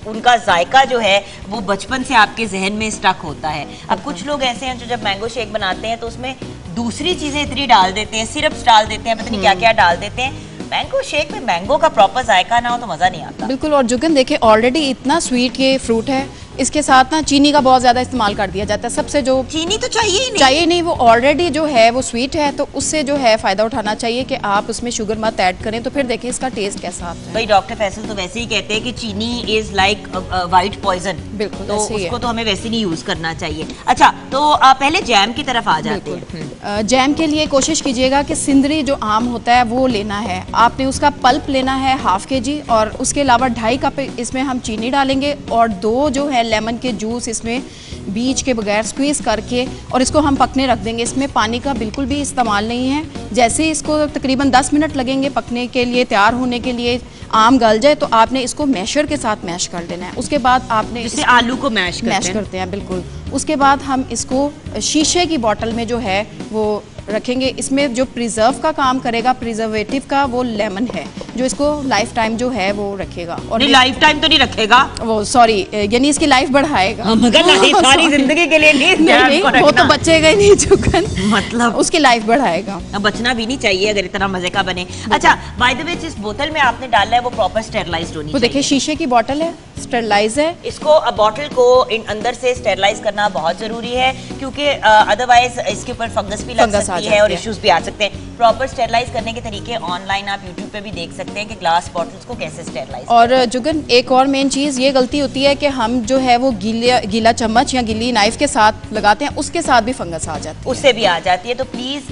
उनका जायका जो है वो बचपन से आपके जहन में स्टक होता है। अब कुछ लोग ऐसे हैं जो जब मैंगो शेक बनाते हैं तो उसमें दूसरी चीज़ें इतनी डाल देते हैं, सिरप्स डाल देते हैं, पता नहीं क्या क्या डाल देते हैं। मैंगो शेक में मैंगो का प्रॉपर जायका ना हो तो मज़ा नहीं आता। बिल्कुल। और जुगन देखिए, ऑलरेडी इतना स्वीट ये फ्रूट है, इसके साथ ना चीनी का बहुत ज़्यादा इस्तेमाल कर दिया जाता है। सबसे जो चीनी तो चाहिए नहीं, वो ऑलरेडी जो है वो स्वीट है, तो उससे जो है फ़ायदा उठाना चाहिए कि आप उसमें शुगर मत ऐड करें, तो फिर देखिए इसका टेस्ट कैसा आता है। भाई डॉक्टर फैसल तो वैसे ही कहते हैं कि चीनी इज़ लाइक वाइट पॉइजन। बिल्कुल, तो उसको तो हमें वैसे नहीं यूज़ करना चाहिए। अच्छा, तो पहले जैम की तरफ आ जाते हैं। जैम के लिए कोशिश कीजिएगा कि सिंदरी जो आम होता है वो लेना है आपने, उसका पल्प लेना है 1/2 kg, और उसके अलावा 2.5 कप इसमें हम चीनी डालेंगे और 2 जो है लेमन के जूस इसमें बीज के बगैर स्क्वीज़ करके, और इसको हम पकने रख देंगे। इसमें पानी का बिल्कुल भी इस्तेमाल नहीं है। जैसे ही इसको तकरीबन 10 मिनट लगेंगे पकने के लिए, तैयार होने के लिए, आम गल जाए तो आपने इसको मैशर के साथ मैश कर देना है। उसके बाद आपने जैसे आलू को मैश करते हैं, बिल्कुल। उसके बाद हम इसको शीशे की बोतल में जो है वो रखेंगे। इसमें जो प्रिजर्व का काम करेगा, प्रिजर्वेटिव का, वो लेमन है जो इसको लाइफ टाइम जो है वो रखेगा। और नहीं, लाइफ टाइम तो नहीं रखेगा, वो सॉरी, यानी इसकी लाइफ बढ़ाएगा। मगर सारी जिंदगी के लिए नहीं, वो तो बचेगा ही नहीं चुकन, मतलब उसकी लाइफ बढ़ाएगा। बचना भी नहीं चाहिए अगर इतना मजे का बने। अच्छा, बाय द वे जिस बोतल में आपने डाला है वो प्रॉपर स्टेरलाइज्ड होनी चाहिए। देखिए शीशे की बोतल है, स्टेरलाइज है। इसको बोतल को अंदर से स्टेरलाइज करना बहुत जरूरी है, क्योंकि अदरवाइज इसके ऊपर फंगस भी लग सकती है और इश्यूज भी आ सकते हैं। प्रॉपर स्टेरलाइज करने के तरीके ऑनलाइन आप यूट्यूब पे भी देख सकते हैं कि ग्लास बॉटल्स को कैसे स्टेरलाइज। और जुगन, एक और मेन चीज़ ये गलती होती है कि हम जो है वो गीला चम्मच या गीली नाइफ के साथ लगाते हैं, उसके साथ भी फंगस आ जाती है, उससे भी आ जाती है। तो प्लीज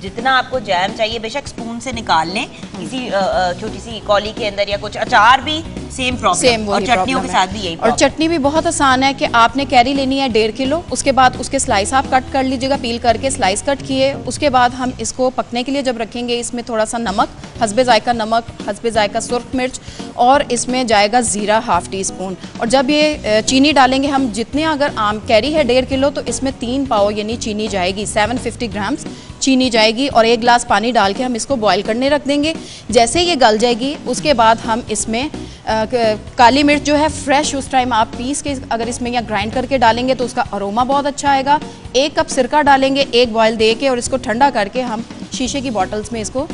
जितना आपको जैम चाहिए बेशक स्पून से निकाल लें, किसी छोटी सी कॉली के अंदर या कुछ। अचार भी सेम प्रॉब्लम, और चटनियों के साथ भी यही और चटनी भी बहुत आसान है कि आपने कैरी लेनी है 1.5 किलो, उसके बाद उसके स्लाइस आप कट कर लीजिएगा, पील करके स्लाइस कट किए। उसके बाद हम इसको पकने के लिए जब रखेंगे, इसमें थोड़ा सा नमक, हस्बे जायका नमक, हस्बे जायका सुर्ख मिर्च, और इसमें जाएगा ज़ीरा 1/2 टीस्पून। और जब ये चीनी डालेंगे हम, जितने अगर आम कैरी है 1.5 किलो तो इसमें 3 पाव यानी चीनी जाएगी, 750 ग्राम्स चीनी जाएगी, और 1 गिलास पानी डाल के हम इसको बॉईल करने रख देंगे। जैसे ये गल जाएगी उसके बाद हम इसमें काली मिर्च जो है फ्रेश उस टाइम आप पीस के अगर इसमें या ग्राइंड करके डालेंगे तो उसका अरोमा बहुत अच्छा आएगा। 1 कप सिरका डालेंगे, 1 बॉयल दे के, और इसको ठंडा करके हम शीशे की बॉटल्स में इसको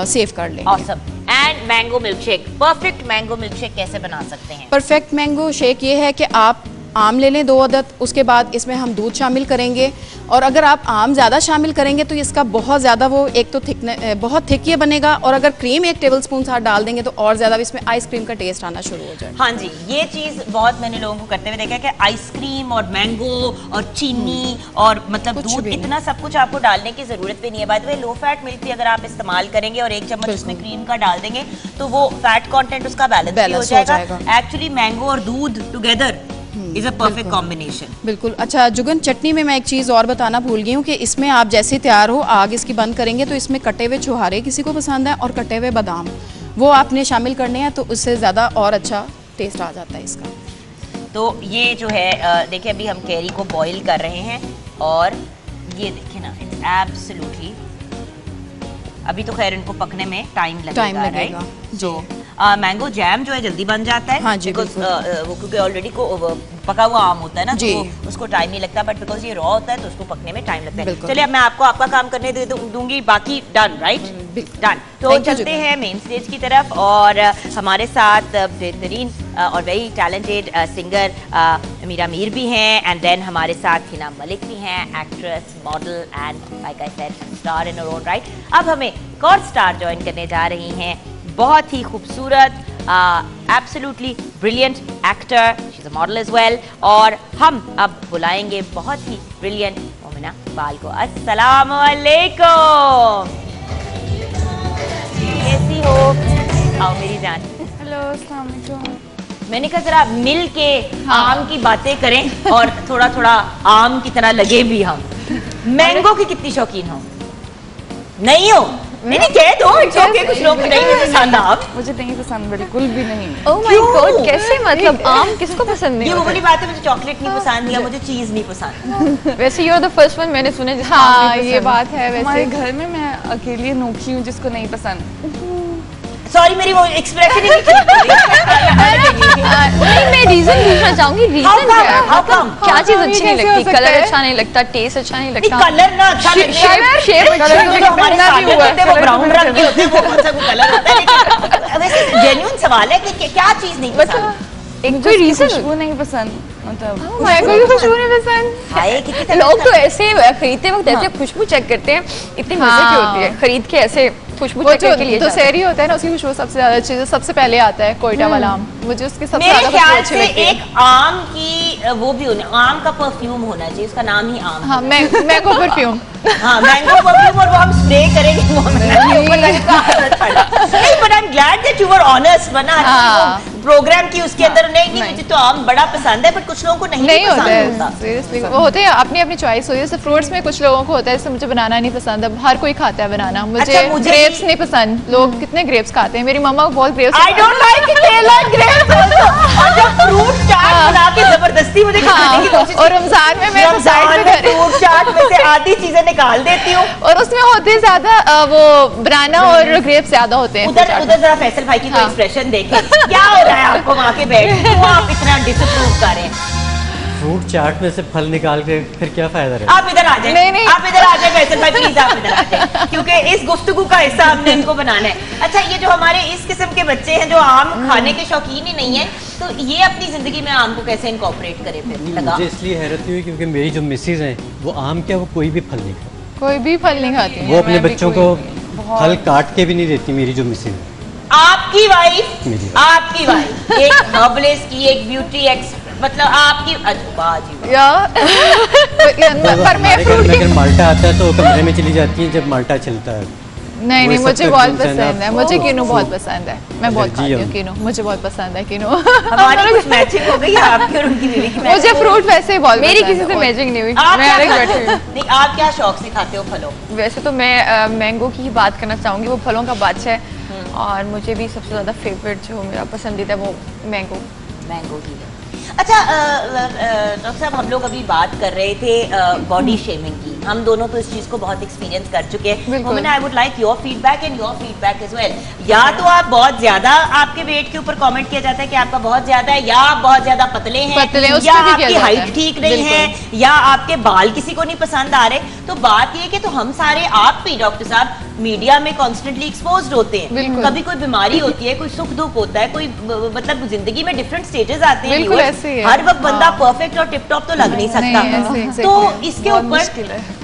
सेव कर लेंगे। Awesome. And mango milk shake, perfect mango milk shake कैसे बना सकते हैं? परफेक्ट मैंगो शेक ये है कि आप आम ले लें 2 अदद, उसके बाद इसमें हम दूध शामिल करेंगे, और अगर आप आम ज़्यादा शामिल करेंगे तो इसका बहुत ज़्यादा वो एक तो बहुत थिक ये बनेगा, और अगर क्रीम 1 टेबलस्पून साथ डाल देंगे तो और ज़्यादा इसमें आइसक्रीम का टेस्ट आना शुरू हो जाएगा। हाँ जी, ये चीज़ बहुत मैंने लोगों को करते हुए देखा है कि आइसक्रीम और मैंगो और चीनी और मतलब दूध, इतना सब कुछ आपको डालने की ज़रूरत भी नहीं है। By the way low fat milk भी अगर आप इस्तेमाल करेंगे और 1 चम्मच उसमें क्रीम का डाल देंगे तो वो फैट कॉन्टेंट उसका बैलेंस हो जाएगा। एक्चुअली मैंगो और दूध together is a perfect combination. बिल्कुल। अच्छा जुगन, चटनी में मैं एक चीज़ और बताना भूल गई हूँ कि इसमें आप जैसे ही तैयार हो, आग इसकी बंद करेंगे तो इसमें कटे हुए छुहारे किसी को पसंद है और कटे हुए बादाम, वो आपने शामिल करने हैं, तो उससे ज़्यादा और अच्छा टेस्ट आ जाता है इसका। तो ये जो है देखिए अभी हम कैरी को बॉईल कर रहे हैं, और ये देखिए ना, इट्स एब्सोल्युटली, अभी तो खैर इनको पकने में टाइम लगेगा। जो मैंगो जैम जो है जल्दी बन जाता है। हाँ जी, वो क्योंकि ऑलरेडी को पका हुआ आम होता है ना, तो उसको टाइम नहीं लगता, बट बिकॉज ये रॉ होता है तो उसको पकने में टाइम लगता है। चलिए अब मैं आपको आपका काम करने दूंगी, बाकी डन, राइट? डन। तो चलते हैं मेन स्टेज की तरफ, और हमारे साथ बेहतरीन और very talented singer Meera Meer भी हैं, एंड देन हमारे साथ हिना मलिक भी हैं, actress, model and like I said star in her own right. अब हमें एक और स्टार ज्वाइन करने जा रही हैं, बहुत ही खूबसूरत, absolutely brilliant actor, she is a model as well, और हम अब बुलाएंगे बहुत ही ब्रिलियंट मोमिना इकबाल को। अस्सलाम वालेकुम, कैसी हो? आओ मेरी जान। हेलो, अस्सलाम वालेकुम। मैंने कहा जरा मिल के आम की बातें करें और थोड़ा थोड़ा आम की तरह लगे भी हम। मैंगो की कितनी शौकीन हो? नहीं हो? नहीं कह दो, इट्स ओके। कुछ लोग नहीं पसंद आम। मुझे नहीं पसंद, बिल्कुल भी नहीं। ओह माय गॉड, कैसे? मतलब आम किसको पसंद नहीं? ये वो वाली बात है, मुझे चॉकलेट नहीं पसंद या मुझे चीज नहीं पसंद। वैसे you are the first one मैंने सुना जिसको हाँ, आम नहीं ये पसंद। बात है। वैसे हमारे घर में मैं अकेली अनोखी हूँ जिसको नहीं पसंद। सॉरी, मेरी वो एक्सप्रेशन ही नहीं नहीं, मैं रीजन पूछना चाहूंगी, रीजन क्या है? मतलब क्या चीज अच्छी नहीं लगती? कलर अच्छा नहीं लगता, टेस्ट अच्छा नहीं लगता? कलर ना अच्छा लगता है, शेप अच्छा नहीं लगता। हमारे सामने होते हैं वो ब्राउन रंग के होते हैं, वो कौन सा वो कलर होता है। लेकिन वैसे जेन्युइन सवाल है कि क्या चीज नहीं पसंद? एक कोई रीजन खुशबू नहीं पसंद, मतलब मेरे को भी खुशबू नहीं पसंद। हाय, कितनी लोग तो ऐसे खरीदते वक्त ऐसे खुशबू चेक करते हैं, इतनी मजे की होती है खरीद के ऐसे खुशबू चेक करके लिए तो सहरी होता है ना, उसकी खुशबू सबसे ज्यादा अच्छी, सबसे पहले आता है कोयटा वाला आम, मुझे उसकी सबसे मेरे ज्यादा ख्याल अच्छी से लगती है। एक आम की वो भी होना, आम का परफ्यूम होना चाहिए, उसका नाम ही आम। हाँ, मैंगो परफ्यूम। हाँ, मैंगो परफ्यूम, और वो हम स्प्रे करेंगे वो नहीं, but I am glad that you were honest. वरना प्रोग्राम की उसके अंदर नहीं मुझे तो आम बड़ा पसंद है, बट कुछ लोगों को नहीं होता पसंद होता। सीरियसली वो होते हैं, अपनी अपनी चॉइस होती है। जैसे फ्रूट्स में कुछ लोगों को होता है, जैसे मुझे बनाना नहीं पसंद, अब हर कोई खाता है बनाना, मुझे ग्रेप्स नहीं पसंद। लोग कितने ग्रेप्स खाते हैं, मेरी मम्मा को बहुत grapes. I don't like it, I like grapes also. और जब फ्रूट चाट बना के जबरदस्ती मुझे खाने की कोशिश, और रमजान में मैं साइड में फ्रूट चाट में से आधी चीजें निकाल देती हूँ, और उसमें होते हैं ज्यादा वो बनाना और ग्रेप्स ज्यादा होते हैं। उधर जरा फैसल भाई की एक्सप्रेशन देखें, क्या हो रहा है आपको वहाँ के बैठ के, क्यों आप इतना डिसअप्रूव कर रहे हैं? फ्रूट चाट में से फल निकाल के फिर क्या फायदा रहेगा? आप इधर आ जाए, नहीं। आप इधर आ जाए फैसल भाई, प्लीज आप इधर आ जाए, क्योंकि इस गुफ्तगू का हिस्सा हमने इनको बनाना है। अच्छा, ये जो हमारे इस किस्म के बच्चे हैं जो आम खाने के शौकीन ही नहीं है, तो ये अपनी जिंदगी में आम को कैसे इनकॉर्पोरेट करे? फिर लगा मुझे इसलिए हैरत हुई क्योंकि मेरी जो मिसेज हैं वो आम क्या, वो कोई भी फल नहीं खाती, कोई भी फल नहीं खाती, वो अपने बच्चों को फल काट के भी नहीं देती। मेरी जो मिसेज है, आपकी वाइफ एक हर्बलिस्ट की, एक ब्यूटी मतलब आपकी बाजी या पर मैं फ्रूट अगर माल्टा आता है तो कमरे में चली जाती है जब माल्टा चलता है। नहीं मुझे बहुत पसंद है, मुझे किनो बहुत पसंद है, मैं बहुत खाती हूँ किनो, मुझे बहुत पसंद है किनो। हमारी कुछ मैचिंग हो गई है आपकी और उनकी बीवी की। मुझे फ्रूट वैसे ही बहुत, मेरी किसी से मैचिंग नहीं हुई, मैं अलग बैठी हूँ। नहीं, आप क्या शौक से खाते हो फलों? वैसे तो मैं मैंगो की ही बात करना चाहूँगी, वो फलों का बादशाह है और मुझे भी सबसे ज़्यादा फेवरेट जो मेरा पसंदीदा है वो मैंगो की है। अच्छा डॉक्टर साहब, हम लोग अभी बात कर रहे थे बॉडी शेमिंग की, हम दोनों तो इस चीज को बहुत एक्सपीरियंस कर चुके हैं। I would like your feedback and your feedback as well. या तो आप बहुत ज्यादा, आपके वेट के ऊपर कमेंट किया जाता है कि आपका बहुत ज्यादा है, या आप बहुत ज्यादा पतले हैं, या आपकी हाइट ठीक नहीं है, या आपके बाल किसी को नहीं पसंद आ रहे। तो बात ये कि तो हम सारे, आप भी डॉक्टर साहब मीडिया में कॉन्स्टेंटली एक्सपोज्ड होते हैं, कभी कोई बीमारी होती है, कोई सुख दुख होता है, कोई मतलब जिंदगी में डिफरेंट स्टेजेस आते हैं। हर वक्त बंदा परफेक्ट और टिप टॉप तो लग नहीं सकता। तो इसके ऊपर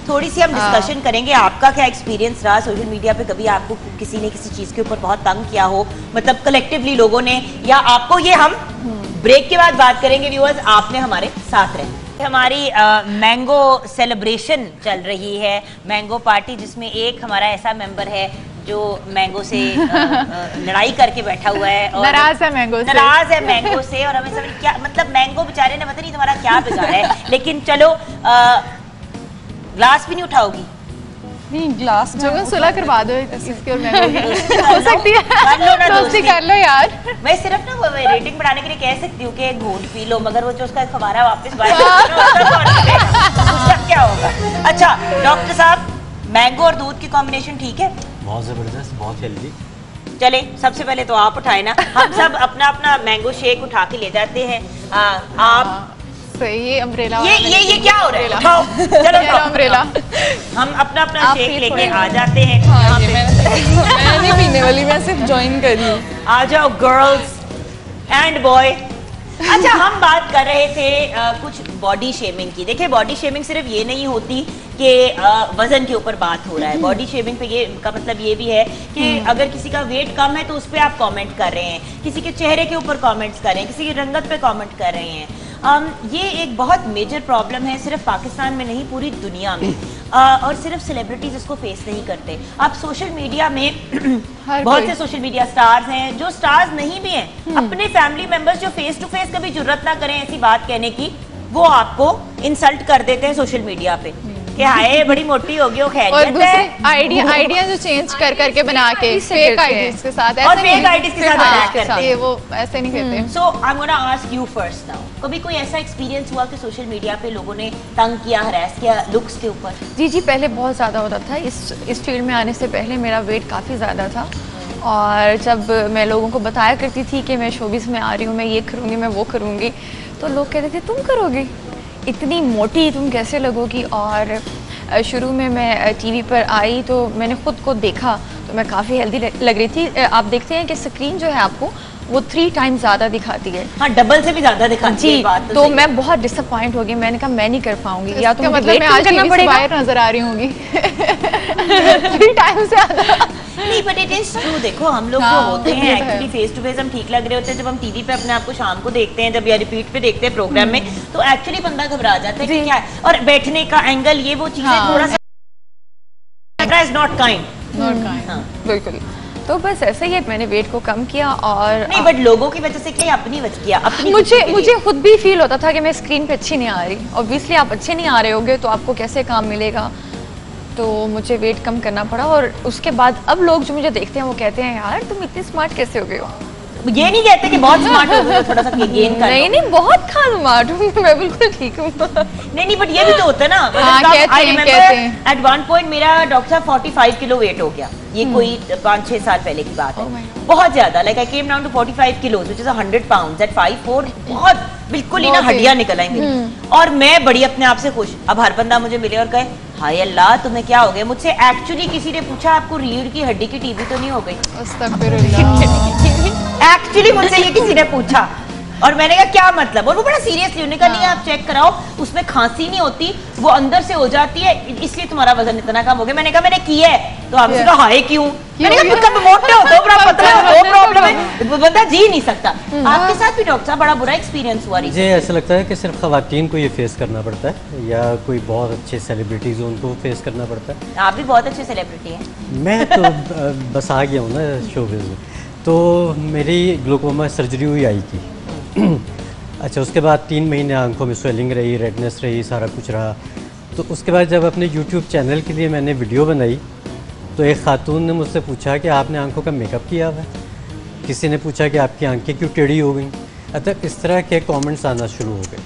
थोड़ी सी हम डिस्कशन करेंगे। आपका क्या एक्सपीरियंस रहा सोशल मीडिया पे? कभी आपको किसी ने किसी चीज के ऊपर बहुत तंग किया हो, मतलब कलेक्टिवली लोगों ने, या आपको? ये हम ब्रेक के बाद बात करेंगे व्यूअर्स, आपने हमारे साथ रहे। हमारी मैंगो सेलिब्रेशन चल रही है, मैंगो पार्टी, जिसमें एक हमारा ऐसा मेंबर है जो मैंगो से लड़ाई करके बैठा हुआ है और नाराज है मैंगो से और हमें समझ क्या, मतलब मैंगो बेचारे ने पता नहीं तुम्हारा क्या बिगाड़ा है। लेकिन चलो, ग्लास भी नहीं उठाओगी? नहीं, ग्लास जो सुलह करवा दो इसके और मैंगो की हो सकती है, दोस्ती कर लो यार। मैं सिर्फ ना रेटिंग बढ़ाने के लिए कह सकती हूँ कि घूट पी लो, मगर वो जो उसका फवारा वापस उसका क्या होगा? अच्छा डॉक्टर साहब, मैंगो और दूध की कॉम्बिनेशन ठीक है? बहुत जबरदस्त, बहुत हेल्दी। चले सबसे पहले तो आप उठाए ना, हम सब अपना अपना मैंगो शेक उठा के ले जाते हैं। आप ये अम्ब्रेला, ये क्या हो रहा है? चलो अम्ब्रेला, हम अपना अपना शेक लेके आ जाते हैं। मैं नहीं पीने वाली, मैं सिर्फ ज्वाइन कर रही हूँ। आ जाओ गर्ल्स एंड बॉय। अच्छा, हम बात कर रहे थे कुछ बॉडी शेमिंग की। देखिए, बॉडी शेमिंग सिर्फ ये नहीं होती कि वजन के ऊपर बात हो रहा है। बॉडी शेमिंग पे ये का मतलब ये भी है कि अगर किसी का वेट कम है तो उस पर आप कमेंट कर रहे हैं, किसी के चेहरे के ऊपर कमेंट्स कर रहे हैं, किसी की रंगत पे कमेंट कर रहे हैं। ये एक बहुत मेजर प्रॉब्लम है, सिर्फ पाकिस्तान में नहीं पूरी दुनिया में। और सिर्फ सेलिब्रिटीज इसको फेस नहीं करते। आप सोशल मीडिया में बहुत से सोशल मीडिया स्टार्स हैं, जो स्टार्स नहीं भी हैं, अपने फैमिली मेंबर्स जो फेस टू फेस कभी जुर्रत ना करें ऐसी बात कहने की, वो आपको इंसल्ट कर देते हैं सोशल मीडिया पे कि हाय बड़ी मोटी होगी, वो खैरियत है। आइडिया जो चेंज कर करके बना के फेक आईडीज के साथ, और फेक आईडीज के साथ अटैक करते हैं, वो ऐसे नहीं करते। So I am gonna ask you first now, कभी कोई ऐसा एक्सपीरियंस हुआ कि सोशल मीडिया पे लोगों ने तंग किया, हरास किया लुक्स के ऊपर? जी, पहले बहुत ज़्यादा होता था। इस फील्ड में आने से पहले मेरा वेट काफ़ी ज़्यादा था और जब मैं लोगों को बताया करती थी कि मैं शोबिस में आ रही हूँ, मैं ये करूँगी, मैं वो करूँगी, तो लोग कहते थे तुम करोगी, इतनी मोटी तुम कैसे लगोगी। और शुरू में मैं टीवी पर आई तो मैंने खुद को देखा तो मैं काफ़ी हेल्दी लग रही थी। आप देखते हैं कि स्क्रीन जो है आपको वो 3 टाइम्स ज़्यादा दिखाती है। हाँ, डबल से भी ज़्यादा दिखाती है। बात तो मैं बहुत डिसअपॉइंट हो गई, मैंने कहा मैं नहीं कर पाऊंगी, या तो मतलब मैं आज करना पड़ेगा, बाहर नजर आ रही होंगी 3 टाइम्स ज़्यादा। नहीं, बट इट इज ट्रू। देखो, हम लोग जो होते हैं एक्चुअली फेस टू फेस हम ठीक लग रहे होते हैं, जब हम टीवी पे अपने आप को शाम को देखते हैं, जब या रिपीट पे देखते हैं प्रोग्राम में, तो एक्चुअली बंदा घबरा जाता है कि क्या है। और बैठने का एंगल, ये वो चीजें थोड़ा सा इज नॉट काइंड। बिल्कुल। तो बस ऐसे ही मैंने वेट को कम किया। और नहीं, बट लोगों की वजह से क्या, अपनी वजह किया, अपनी मुझे खुद भी फील होता था कि मैं स्क्रीन पे अच्छी नहीं आ रही। ऑब्वियसली आप अच्छे नहीं आ रहे होगे तो आपको कैसे काम मिलेगा, तो मुझे वेट कम करना पड़ा। और उसके बाद अब लोग जो मुझे देखते हैं वो कहते हैं यार तुम इतनी स्मार्ट कैसे हो गए हो। ये नहीं कहते कि बहुत स्मार्ट हो गए, थोड़ा सा गेन कर। नहीं, बहुत स्मार्ट हूँ मैं, बिल्कुल ठीक हूँ। नहीं, बट ये भी तो होता है ना। एट वन पॉइंट मेरा डॉक्टर साहब 45 किलो वेट हो गया। ये कोई 5-6 साल पहले की बात है। बहुत ज्यादा, like I came down to 45 kilos which is 100 pounds at 5'4". बहुत बिल्कुल ही ना हड्डियां निकल आई मेरी। और मैं बड़ी अपने आप से खुश। अब हर बंदा मुझे मिले और कहे हाय अल्लाह तुम्हें क्या हो गया। मुझसे एक्चुअली किसी ने पूछा आपको रीढ़ की हड्डी की टीबी तो नहीं हो गई? एक्चुअली मुझसे ये किसी ने पूछा और मैंने कहा क्या मतलब, और वो बड़ा सीरियसली उन्होंने कहा नहीं आप चेक कराओ, उसमें खांसी नहीं होती, वो अंदर से हो जाती है, इसलिए तुम्हारा वजन इतना कम हो गया। मैंने कहा मैंने किया है, तो आपसे कहा हाय क्यों, मैंने कहा कब मोटे हो तो पतले हो तो प्रॉब्लम है, बंदा जी नहीं सकता। आपके साथ भी डॉक्टर साहब बड़ा बुरा एक्सपीरियंस हुआ? मुझे ऐसा लगता है कि सिर्फ खवातीन को ये फेस करना पड़ता है या कोई बहुत अच्छे सेलिब्रिटीज उनको फेस करना पड़ता है। आप भी बहुत अच्छे सेलिब्रिटी हैं। मैं तो बस आ गया हूँ ना शोबिज़ में। तो मेरी ग्लूकोमा सर्जरी हुई आई की अच्छा, उसके बाद 3 महीने आंखों में स्वेलिंग रही, रेडनेस रही, सारा कुछ रहा। तो उसके बाद जब अपने यूट्यूब चैनल के लिए मैंने वीडियो बनाई तो एक खातून ने मुझसे पूछा कि आपने आंखों का मेकअप किया हुआ है, किसी ने पूछा कि आपकी आंखें क्यों टेढ़ी हो गई। अतः इस तरह के कमेंट्स आना शुरू हो गए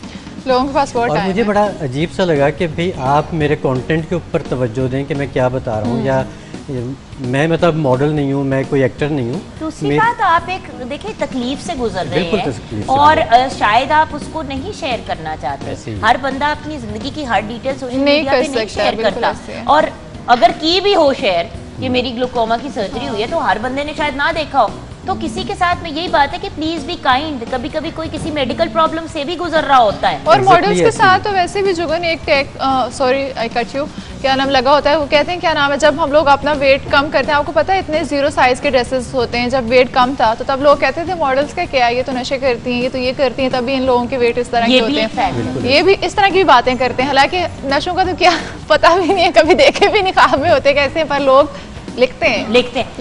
लोगों के पास। और मुझे बड़ा अजीब सा लगा कि भाई आप मेरे कंटेंट के ऊपर तवज्जो दें कि मैं क्या बता रहा हूँ, या मैं मतलब मॉडल नहीं हूँ, मैं कोई एक्टर नहीं हूँ। दूसरी बात, आप एक देखिए तकलीफ से गुजर रहे हैं और और शायद आप उसको नहीं शेयर करना चाहते। हर बंदा अपनी जिंदगी की हर डिटेल सोशल मीडिया पे नहीं शेयर करता, और अगर की भी हो शेयर कि मेरी ग्लूकोमा की सर्जरी हुई है तो हर बंदे ने शायद ना देखा हो। तो किसी के साथ में यही बात है कि प्लीज बी काइंड, कभी कभी कोई किसी मेडिकल प्रॉब्लम से भी गुजर रहा होता है। और मॉडल्स के साथ तो वैसे भी जुगन एक tag, sorry I cut you, क्या नाम लगा होता है, वो कहते हैं क्या नाम है, जब हम लोग अपना वेट कम करते हैं, आपको पता है इतने 0 साइज के ड्रेसेस होते हैं, जब वेट कम था तो तब लोग कहते थे मॉडल्स का क्या, ये तो नशे करती हैं, ये तो ये करती हैं, तभी इन लोगों के वेट इस तरह के होते हैं। ये भी इस तरह की बातें करते हैं, हालांकि नशों का तो क्या पता भी नहीं है, कभी देखे भी नहीं, ख्वाब में होते कैसे, पर लोग लिखते हैं।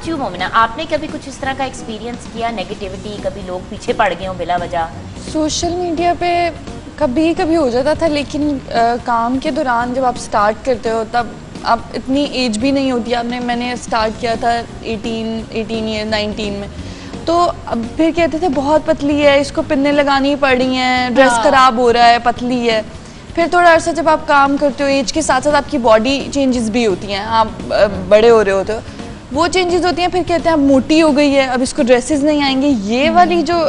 you, मोमिना, आपने कभी कुछ इस तरह का एक्सपीरियंस किया, नेगेटिविटी, कभी लोग पीछे पड़ गए हो बिला वजह? सोशल मीडिया पे कभी कभी हो जाता था, लेकिन काम के दौरान जब आप स्टार्ट करते हो तब आप इतनी एज भी नहीं होती, मैंने स्टार्ट किया था 18 ईयर 19 में, तो अब फिर कहते थे बहुत पतली है, इसको पिन्ने लगानी पड़ रही हैं, ड्रेस ख़राब हो रहा है, पतली है। फिर थोड़ा अर्सा जब आप काम करते हो, एज के साथ साथ आपकी बॉडी चेंजेस भी होती हैं, आप बड़े हो रहे होते हो, वो चेंजेस होती हैं, फिर कहते हैं आप मोटी हो गई है, अब इसको ड्रेसेस नहीं आएंगे। ये वाली जो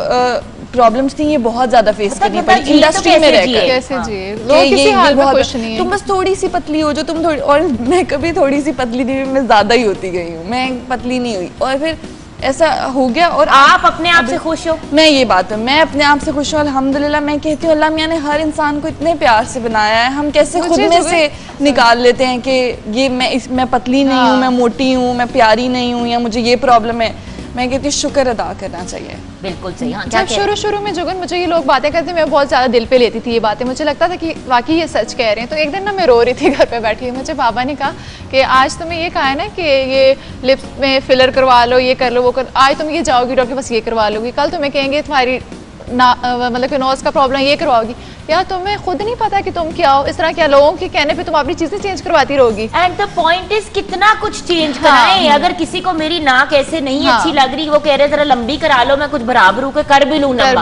प्रॉब्लम्स थी ये बहुत ज़्यादा फेस करनी पड़ी इंडस्ट्री में रहकर। कैसे जी, लोग किसी हाल में खुश नहीं है। तुम बस थोड़ी सी पतली हो जो, तुम थोड़ी, और मैं कभी थोड़ी सी पतली नहीं हुई, मैं ज़्यादा ही होती गई हूँ, मैं पतली नहीं हुई, और फिर ऐसा हो गया। और आप अपने आप से खुश हो? मैं ये बात है, मैं अपने आप से खुश हूँ अल्हम्दुलिल्लाह। मैं कहती हूँ अल्लाह मियाँ ने हर इंसान को इतने प्यार से बनाया है, हम कैसे खुद में से निकाल लेते हैं कि ये मैं पतली नहीं हूँ, मैं मोटी हूँ, मैं प्यारी नहीं हूँ, या मुझे ये प्रॉब्लम है। मैं कहती हूँ शुक्र अदा करना चाहिए। बिल्कुल सही। हाँ, जब शुरू में जुगन मुझे ये लोग बातें करते, मैं बहुत ज़्यादा दिल पे लेती थी ये बातें, मुझे लगता था कि वाकई ये सच कह रहे हैं। तो एक दिन ना मैं रो रही थी घर पे बैठी, मुझे बाबा ने कहा कि आज तुम्हें ये कहा है ना कि ये लिप्स में फिलर करवा लो, ये कर लो, वो कर, आज तुम ये जाओगी डॉक्टर बस ये करवा लोगी, कल तुम्हें कहेंगे तुम्हारी मतलब कि नोज का प्रॉब्लम ये करवाओगी, या तुम्हें खुद नहीं पता कि तुम क्या हो, इस तरह क्या लोगों के कहने पे तुम अपनी चीजें चेंज करवाती रहोगी। एंड द पॉइंट इज कितना कुछ चेंज कराएं। अगर किसी को मेरी नाक ऐसे नहीं अच्छी लग रही, वो कह रहे जरा लंबी करा लो, मैं कुछ बराबर के कर भी लूं ना,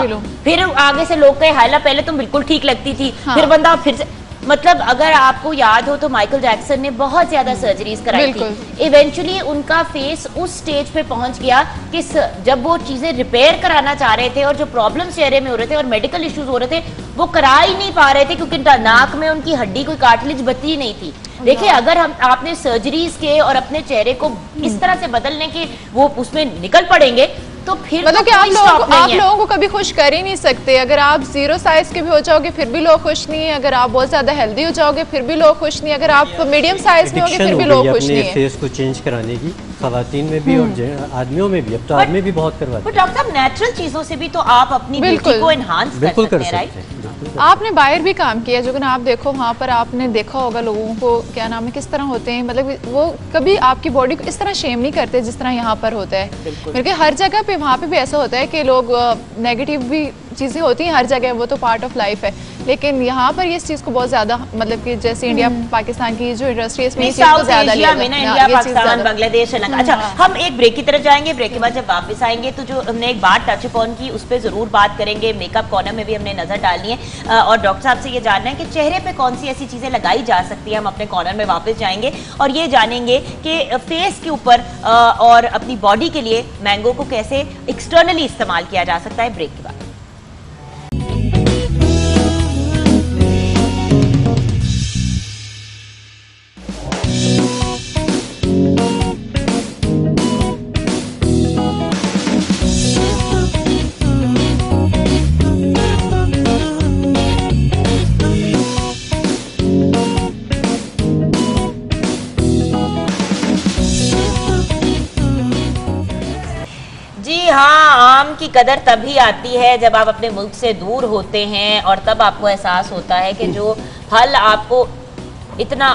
फिर आगे से लोग कहे हाय पहले तुम बिल्कुल ठीक लगती थी, फिर बंदा फिर से, मतलब अगर आपको याद हो तो माइकल जैक्सन ने बहुत ज्यादा सर्जरीज कराई थी, इवेंचुअली उनका फेस उस स्टेज पे पहुंच गया कि जब वो चीजें रिपेयर कराना चाह रहे थे और जो प्रॉब्लम चेहरे में हो रहे थे और मेडिकल इश्यूज हो रहे थे वो करा ही नहीं पा रहे थे, क्योंकि नाक में उनकी हड्डी कोई कार्टिलेज बची नहीं थी। देखिए अगर आपने सर्जरीज के और अपने चेहरे को इस तरह से बदलने के वो उसमें निकल पड़ेंगे तो फिर मतलब कि आप लोगों को कभी खुश कर ही नहीं सकते। अगर आप 0 साइज के भी हो जाओगे फिर भी लोग खुश नहीं है, अगर आप बहुत ज्यादा हेल्दी हो जाओगे फिर भी लोग खुश नहीं, अगर आप मीडियम साइज में होगे फिर भी लोग खुश नहीं है। फेस को चेंज कराने की खवातीन में भी और आदमियों में भी, अब तो आदमी भी बहुत करवाते हैं। डॉक्टर साहब नेचुरल चीजों से भी तो आप अपनी ब्यूटी को एनहांस कर सकते हैं, राइट? आपने बाहर भी काम किया, जो आप देखो वहाँ पर आपने देखा होगा लोगों को क्या नाम है किस तरह होते हैं, मतलब वो कभी आपकी बॉडी को इस तरह शेम नहीं करते जिस तरह यहाँ पर होता है। क्योंकि हर जगह पे वहाँ पे भी ऐसा होता है कि लोग नेगेटिव भी चीज़ें होती हैं हर जगह, वो तो पार्ट ऑफ लाइफ है, लेकिन यहाँ पर इस चीज़ को बहुत ज़्यादा मतलब कि जैसे इंडिया पाकिस्तान की जो इंडस्ट्री है इसमें इंडिया, पाकिस्तान, बांग्लादेश, श्रीलंका। अच्छा हम एक ब्रेक की तरफ जाएंगे, ब्रेक के बाद जब वापस आएंगे तो जो हमने एक बात टच अपॉन की उस पर जरूर बात करेंगे। मेकअप कॉर्नर में भी हमने नजर डालनी है और डॉक्टर साहब से ये जानना है कि चेहरे पे कौन सी ऐसी चीजें लगाई जा सकती है। हम अपने कॉर्नर में वापस जाएंगे और ये जानेंगे कि फेस के ऊपर और अपनी बॉडी के लिए मैंगो को कैसे एक्सटर्नली इस्तेमाल किया जा सकता है। ब्रेक के बाद आम की कदर तभी आती है जब आप अपने मुल्क से दूर होते हैं, और तब आपको एहसास होता है कि जो फल आपको इतना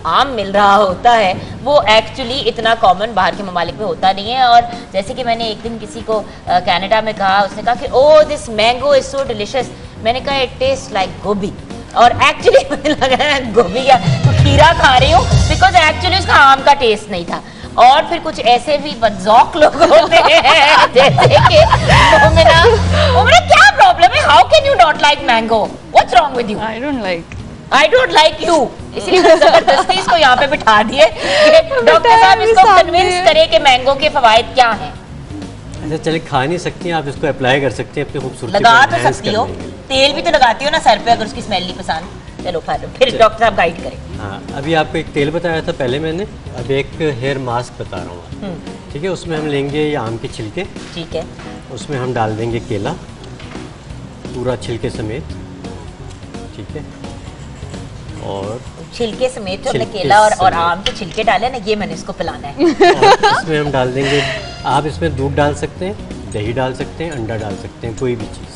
आम मिल रहा होता है वो एक्चुअली इतना कॉमन बाहर के ममालिक में होता नहीं है। और जैसे कि मैंने एक दिन किसी को कनाडा में कहा, उसने कहा कि oh this mango is so delicious. मैंने कहा इट टेस्ट लाइक गोभी, और एक्चुअली मुझे लगा है गोभी या तो खीरा खा रही हूँ, बिकॉज एक्चुअली उसका आम का टेस्ट नहीं था। और फिर कुछ ऐसे भी बदजौक लोग होते हैं जैसे कि मोमिना, क्या प्रॉब्लम है, how can you not like mango, what's wrong with you? I don't like you, इसलिए जबरदस्ती इसको यहाँ पे बिठा दिए डॉक्टर साहब इसको कन्विंस करें कि मैंगो के फवायद क्या हैं। अच्छा चलिए, खा नहीं सकती हैं आप, इसको अप्लाई कर सकती हैं अपनी खूबसूरती लगा तो सकती हो, तेल भी तो लगाती हो ना सर पे अगर उसकी स्मेल नहीं पसंद। चलो फिर डॉक्टर साहब गाइड करें। हाँ, अभी आपको एक तेल बताया था पहले मैंने, अब एक हेयर मास्क बता रहा हूँ, ठीक है। उसमें हम लेंगे ये आम के छिलके, ठीक है, उसमें हम डाल देंगे केला पूरा छिलके समेत, ठीक है। और छिलके समेत जो हमने केला और आम के छिलके डाले ना, ये मैंने इसको पिलाना है। और इसमें हम डाल देंगे, आप इसमें दूध डाल सकते हैं, दही डाल सकते हैं, अंडा डाल सकते हैं, कोई भी चीज़।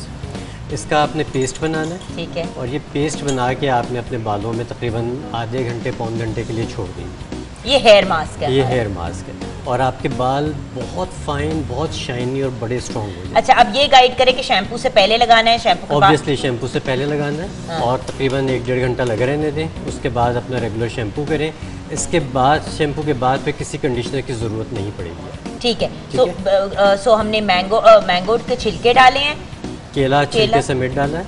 इसका आपने पेस्ट बनाना है, ठीक है। और ये पेस्ट बना के आपने अपने बालों में तकरीबन आधे घंटे पौन घंटे के लिए छोड़ देंगे। ये हेयर मास्क है? ये हेयर मास्क है, और आपके बाल बहुत फाइन, बहुत शाइनी और बड़े स्ट्रॉन्ग हो जाएंगे। अच्छा, अब ये गाइड करें कि शैम्पू से पहले लगाना है, शैम्पू के बाद? ऑब्वियसली शैम्पू से पहले लगाना है। हाँ। और तकरीबन 1-1.5 घंटा लगा रहने दें, उसके बाद अपना रेगुलर शैम्पू करें। इसके बाद शैम्पू के बाद फिर किसी कंडीशनर की ज़रूरत नहीं पड़ेगी। ठीक है। सो हमने मैंगो के छिलके डाले हैं, केला छिलके समेत डाला है,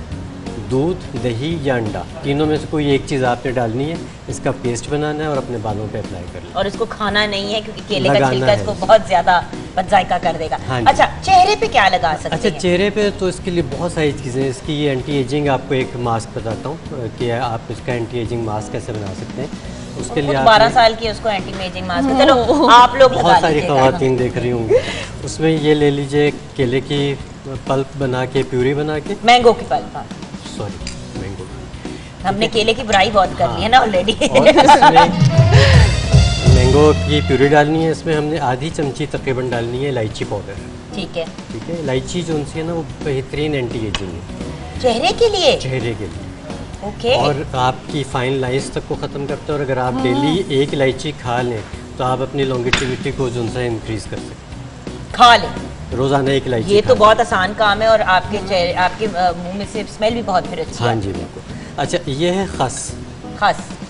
दूध, दही या अंडा, तीनों में से कोई एक चीज़ आपने डालनी है। इसका पेस्ट बनाना है और अपने बालों पे अप्लाई कर लेना। और इसको खाना नहीं है क्योंकि केले का छिलका इसको बहुत ज़्यादा बदजायका कर देगा। हाँ, अच्छा, चेहरे पे क्या लगा सकते हैं? अच्छा, चेहरे पे तो इसके लिए बहुत सारी चीज़ें हैं। इसकी ये एंटी एजिंग, आपको एक मास्क बताता हूँ कि आप इसका एंटी एजिंग मास्क कैसे बना सकते हैं। उसके लिए 12 साल की उसको एंटी एजिंग मास्क, चलो आप लोग बहुत सारी ख़वातीन देख रही होंगी। उसमें ये ले लीजिए, केले की पल्प बना के, प्यूरी बना के, मैंगो की पल्प, सॉरी मैंगो, हमने केले की बुराई बहुत कर ली है ना ऑलरेडी। मैंगो की प्यूरी डालनी है, इसमें हमने आधी चमची तकरीबन डालनी है इलायची पाउडर, ठीक है। ठीक है, इलायची जो सी है ना वो बेहतरीन एंटी एजिंग है चेहरे के लिए, चेहरे के लिए। ओके। और आपकी फाइन लाइंस तक को ख़त्म करते हैं। और अगर आप डेली एक इलायची खा लें तो आप अपनी लॉन्गेटिविटी को जो सा इंक्रीज कर सकते हैं। खा लें रोज़ाना एक इलायची, ये तो बहुत आसान काम है, और आपके चेहरे, आपके मुंह में से स्मेल भी बहुत फिर अच्छी है। हाँ जी बिल्कुल। अच्छा, ये है खस,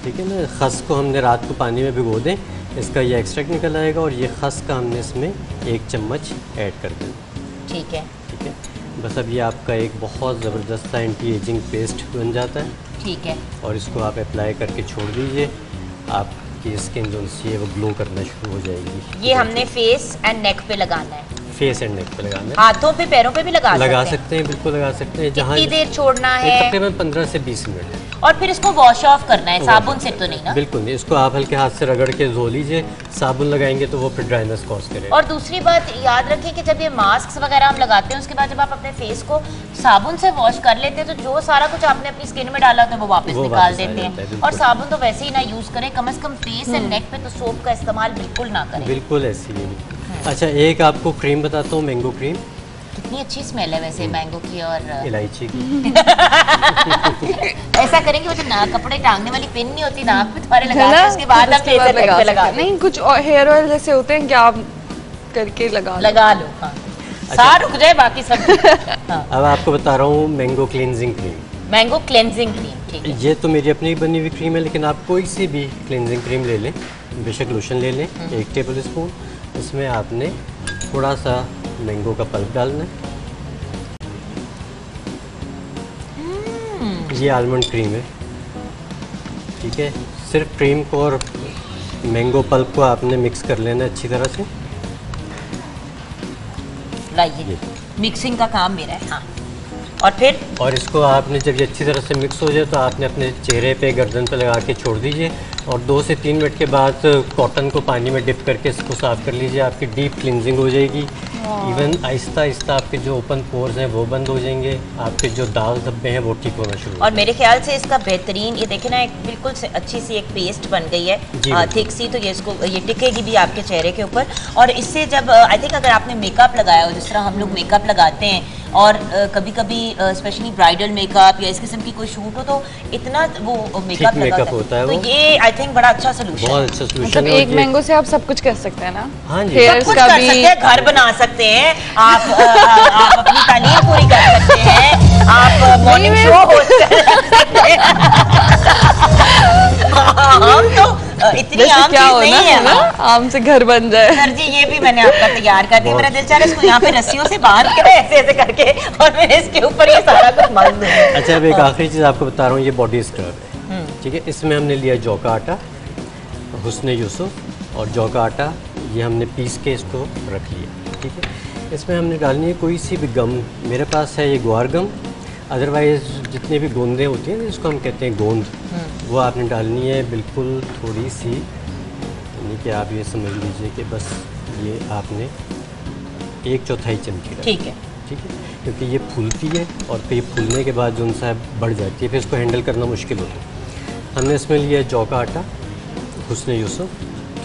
ठीक है ना। खस को हमने रात को पानी में भिगो दें, इसका ये एक्सट्रैक्ट निकल आएगा, और ये खस का हमने इसमें 1 चम्मच ऐड कर देना, ठीक है। ठीक है, बस अब ये आपका एक बहुत ज़बरदस्त सा एंटी एजिंग पेस्ट बन जाता है, ठीक है। और इसको आप अप्लाई करके छोड़ दीजिए, आपकी स्किन जो है वो ग्लो करना शुरू हो जाएगी। ये हमने फेस एंड नेक पे लगाना है? फेस एंड नेक पे लगाना है। हाथों पे, पैरों पे भी लगा सकते हैं? बिल्कुल लगा सकते हैं। जहाँ कितनी देर छोड़ना है? तकरीबन 15 से 20 मिनट। और फिर इसको वॉश ऑफ करना है, साबुन से तो नहीं ना? बिल्कुल नहीं, इसको आप हल्के हाथ से रगड़ के धो लीजिए। साबुन लगाएंगे तो वो फिर ड्राइनेस कॉज करेगा। और दूसरी बात याद रखें कि जब ये मास्क वगैरह हम लगाते हैं, उसके बाद जब आप अपने फेस को साबुन से वॉश कर लेते हैं तो जो सारा कुछ आपने अपनी स्किन में डाला होता है वो वापस निकाल देते हैं। और साबुन तो वैसे ही ना यूज करें, कम से कम फेस एंड नेक पे तो सोप का इस्तेमाल बिल्कुल ना करें। बिल्कुल ऐसी है। अच्छा, एक आपको क्रीम बताता हूँ, मैंगो क्रीम। कितनी अच्छी स्मेल है वैसे मैंगो की और इलायची की। ऐसा करेंगे, वो जो कपड़े टांगने वाली पिन नहीं होती नाक पे तुम्हारे लगा के उसके बाद आप लेजर पे लगा नहीं, कुछ हेयर ऑयल जैसे होते हैं, क्या आप करके लगा लो। हाँ, सारा रुक जाए बाकी सब। हाँ। अब आपको बता रहा हूँ mango cleansing cream. Mango cleansing cream, ठीक है। ये तो मेरी अपनी बनी हुई क्रीम है, लेकिन आप कोई सी भी क्लींजिंग क्रीम ले लें, बेशक लोशन ले लें 1 टेबल स्पून। इसमें आपने थोड़ा सा मैंगो का पल्प डालना है। ये आलमंड क्रीम है, ठीक है। सिर्फ क्रीम को और मैंगो पल्प को आपने मिक्स कर लेना अच्छी तरह से। लाइए, मिक्सिंग का काम मेरा है। हाँ, और इसको आपने जब ये अच्छी तरह से मिक्स हो जाए तो आपने अपने चेहरे पे, गर्दन पे लगा के छोड़ दीजिए। और 2 से 3 मिनट के बाद कॉटन को पानी में डिप करके इसको साफ़ कर लीजिए, आपकी डीप क्लिनजिंग हो जाएगी। इवन आहिस्ता आहिस्ता आपके जो ओपन पोर्स हैं वो बंद हो जाएंगे, आपके जो दाग धब्बे हैं वो ठीक होना शुरू। और मेरे ख्याल से इसका बेहतरीन, ये देखे ना, एक बिल्कुल से अच्छी सी एक पेस्ट बन गई है थिक सी, तो ये टिकेगी भी आपके चेहरे के ऊपर। और इससे जब आई थिंक अगर आपने मेकअप लगाया हो, जिस तरह हम लोग मेकअप लगाते हैं, और कभी कभी स्पेशली ब्राइडल मेकअप या इस किस्म की कोई शूट हो तो इतना वो मेकअप होता है, तो ये आई थिंक बड़ा अच्छा सोल्यूशन, बहुत अच्छा सोल्यूशन है। एक मैंगो से आप सब कुछ कर सकते हैं ना। हाँ जी, सब कुछ कर सकते हैं, घर बना सकते हैं आप, आप अपनी तालीम पूरी कर सकते हैं, आप मॉर्निंग शो होस्ट कर सकते हैं। हम तो इतनी आम चीज नहीं है ना, आम से घर बन जाए। सर जी ये भी मैंने आपका तैयार कर दिया, मेरा दिल चाह रहा है इसको यहाँ पे रस्सियों से बांध के ऐसे ऐसे करके और मैंने इसके ऊपर ये सारा कुछ मल दूँ। अच्छा, अब एक आखिरी चीज़ आपको बता रहा हूँ, ये बॉडी स्क्रब है, ठीक है। इसमें हमने लिया जौ का आटा, हुस्न यूसुफ और जौ का आटा, ये हमने पीस के इसको रख लिया, ठीक है। इसमें हमने डालनी है कोई सी भी गम, मेरे पास है ये ग्वार गम, अदरवाइज़ जितने भी गोंदें होती हैं जिसको हम कहते हैं गोंद, वो आपने डालनी है बिल्कुल थोड़ी सी, यानी कि आप ये समझ लीजिए कि बस ये आपने 1/4 चमची, ठीक है, ठीक है, क्योंकि ये फूलती है और फिर ये फूलने के बाद जो उनसा बढ़ जाती है, फिर इसको हैंडल करना मुश्किल होता है। हमने इसमें लिया जौ का आटा, हुस्न यूसुफ,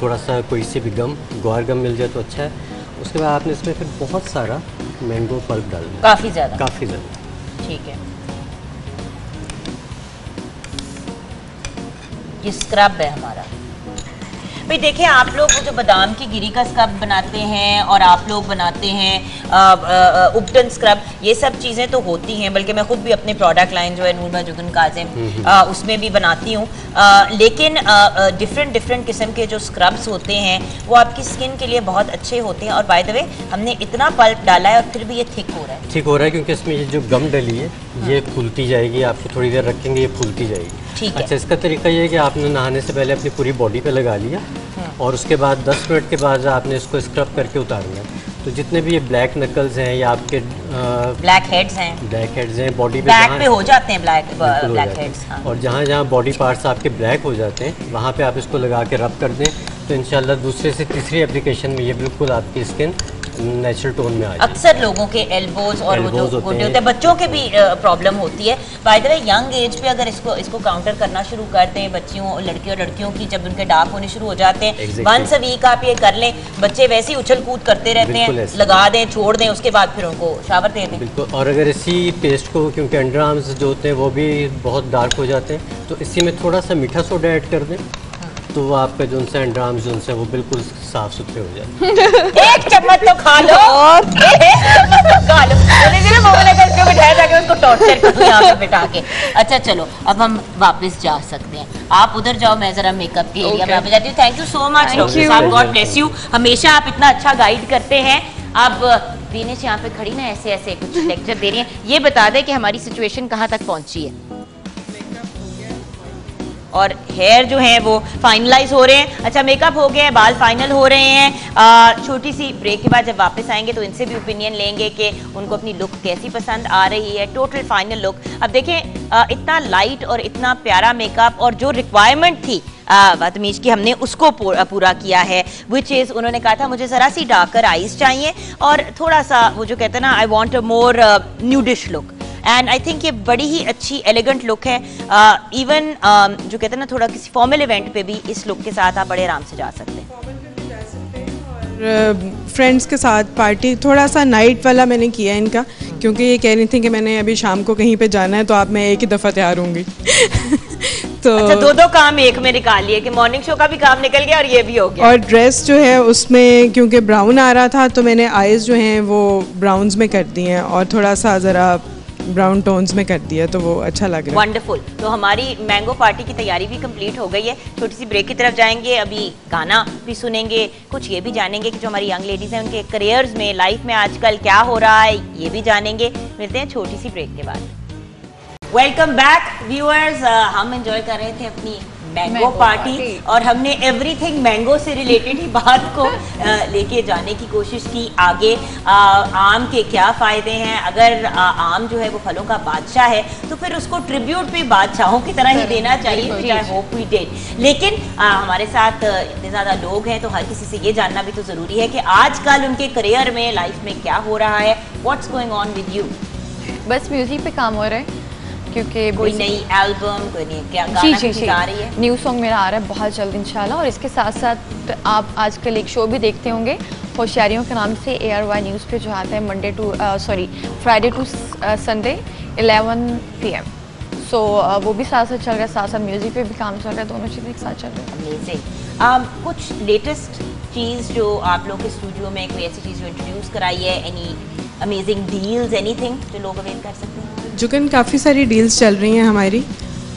थोड़ा सा कोई सी भी गम, ग्वार गम मिल जाए तो अच्छा है। उसके बाद आपने इसमें फिर बहुत सारा मैंगो पल्प डालना है, काफ़ी ज़्यादा, ठीक है। ये स्क्रब है हमारा। भाई देखिए, आप लोग वो जो बादाम की गिरी का स्क्रब बनाते हैं और आप लोग बनाते हैं उपटन स्क्रब, ये सब चीज़ें तो होती हैं, बल्कि मैं खुद भी अपने प्रोडक्ट लाइन जो है नूरमा जुगन काजिम उसमें भी बनाती हूँ, लेकिन डिफरेंट किस्म के जो स्क्रब्स होते हैं वो आपकी स्किन के लिए बहुत अच्छे होते हैं। और बाय द वे हमने इतना पल्प डाला है और फिर भी ये थिक हो रहा है, क्योंकि इसमें ये जो गम डली है ये फूलती जाएगी, आपको थोड़ी देर रखेंगे ये फूलती जाएगी। अच्छा, इसका तरीका ये है कि आपने नहाने से पहले अपनी पूरी बॉडी पे लगा लिया और उसके बाद 10 मिनट के बाद आपने इसको स्क्रब करके उतारना है। तो जितने भी ये ब्लैक नकल्स हैं या आपके ब्लैक हेड्स हैं बॉडी पे हो जाते हैं ब्लैक हेड्स, और जहाँ जहाँ बॉडी पार्ट्स आपके ब्लैक हो जाते हैं वहाँ पे आप इसको लगा के रब कर दें, तो इंशाल्लाह दूसरे से तीसरी एप्लीकेशन में ये बिल्कुल आपकी स्किन नेचुरल टोन में आ जाए। अक्सर लोगों के एल्बोज और वो जो गोडे होते हैं, बच्चों के भी प्रॉब्लम होती है। By the way young age पे अगर इसको काउंटर करना शुरू करते हैं, बच्चियों और लड़कियों की जब उनके डार्क होने शुरू हो जाते हैं, वंस अ वीक आप ये कर लें, बच्चे वैसे ही उछल कूद करते रहते हैं, लगा दें, छोड़ दें, उसके बाद फिर उनको शावर दे दें। बिल्कुल। और अगर इसी पेस्ट को, क्योंकि अंडर आर्म्स जो होते हैं वो भी बहुत डार्क हो जाते हैं, तो इसी में थोड़ा सा मीठा सोडा ऐड कर दें, तो वो आपका जो उनसे अंडर आर्म्स जो उनसे वो बिल्कुल साफ सुथरे हो जाए। एक चम्मच तो खा लो और खा लो, बिठाया जाके उसको टॉर्चर करूं यहाँ पे बिठा के। अच्छा चलो, अब हम वापस जा सकते हैं, आप उधर जाओ, मैं जरा मेकअप के एरिया में यहाँ पे जाती हूँ। Thank you so much doctor साहब, गॉड ब्लेस यू, हमेशा आप इतना अच्छा गाइड करते हैं। आप दीनेश यहाँ पे खड़ी ना ऐसे ऐसे कुछ लेक्चर दे रही हैं, ये बता दें कि हमारी सिचुएशन कहाँ तक पहुँची है और हेयर जो है वो फाइनलाइज हो रहे हैं। अच्छा, मेकअप हो गया है, बाल फाइनल हो रहे हैं। छोटी सी ब्रेक के बाद जब वापस आएंगे तो इनसे भी ओपिनियन लेंगे कि उनको अपनी लुक कैसी पसंद आ रही है, टोटल फाइनल लुक। अब देखें, इतना लाइट और इतना प्यारा मेकअप और जो रिक्वायरमेंट थी बदतमीज की, हमने उसको पूरा किया है, विच इज़ उन्होंने कहा था मुझे ज़रा सी डार्कर आईज चाहिए और थोड़ा सा वो जो कहते हैं ना, I want a more nudish look, and I think ये बड़ी ही अच्छी एलिगेंट लुक है। इवन जो कहते हैं ना, थोड़ा किसी फॉर्मल इवेंट पे भी इस लुक के साथ आप बड़े आराम से जा सकते हैं। फ्रेंड्स के साथ पार्टी, थोड़ा सा नाइट वाला मैंने किया है इनका, क्योंकि ये कह रही थी कि मैंने अभी शाम को कहीं पे जाना है, तो आप मैं एक ही दफ़ा तैयार होंगी। तो अच्छा, दो काम एक में निकाल लिए कि मॉर्निंग शो का भी काम निकल गया और ये भी हो गया। और ड्रेस जो है उसमें क्योंकि ब्राउन आ रहा था, तो मैंने आईज जो हैं वो ब्राउन्स में कर दी हैं और थोड़ा सा ज़रा ब्राउन टोन्स में कर दिया, तो वो अच्छा लग रहा है। वंडरफुल। तो हमारी मैंगो पार्टी की तैयारी भी कंप्लीट हो गई है। छोटी सी ब्रेक की तरफ जाएंगे, अभी गाना भी सुनेंगे, कुछ ये भी जानेंगे कि जो हमारी यंग लेडीज़ हैं उनके करियर्स में, लाइफ में आजकल क्या हो रहा है, ये भी जानेंगे। मिलते हैं छोटी सी ब्रेक के बाद। Welcome back viewers. हम एंजॉय कर रहे थे अपनी मैंगो पार्टी, और हमने एवरीथिंग मैंगो से रिलेटेड ही बात को लेके जाने की कोशिश की आगे। आम के क्या फ़ायदे हैं, अगर आम जो है वो फलों का बादशाह है तो फिर उसको ट्रिब्यूट भी बादशाहों की तरह ही देना चाहिए, which I hope we did. लेकिन हमारे साथ इतने ज़्यादा लोग हैं तो हर किसी से ये जानना भी तो ज़रूरी है कि आजकल उनके करियर में, लाइफ में क्या हो रहा है। What's going on with you? बस म्यूजिक पे काम हो रहा है, क्योंकि कोई नई एल्बम, कोई नई क्या गाना आ रही है? न्यू सॉन्ग मेरा आ रहा है बहुत जल्द इंशाल्लाह। और इसके साथ साथ आप आजकल एक शो भी देखते होंगे होशियारियों के नाम से, ARY न्यूज़ पे जो आता है फ्राइडे टू संडे 11 PM। सो वो भी साथ साथ चल रहा है, साथ साथ म्यूजिक पे भी काम चल रहा है, दोनों चीज़ें एक साथ चल रही है। अमेजिंग। कुछ लेटेस्ट चीज़ जो आप लोग के स्टूडियो में, कोई ऐसी चीज़ जो इंट्रोड्यूस कराई है, एनी अमेजिंग डील्स, एनीथिंग जो लोग अवेल कर सकते हैं? जुगन काफ़ी सारी डील्स चल रही हैं हमारी,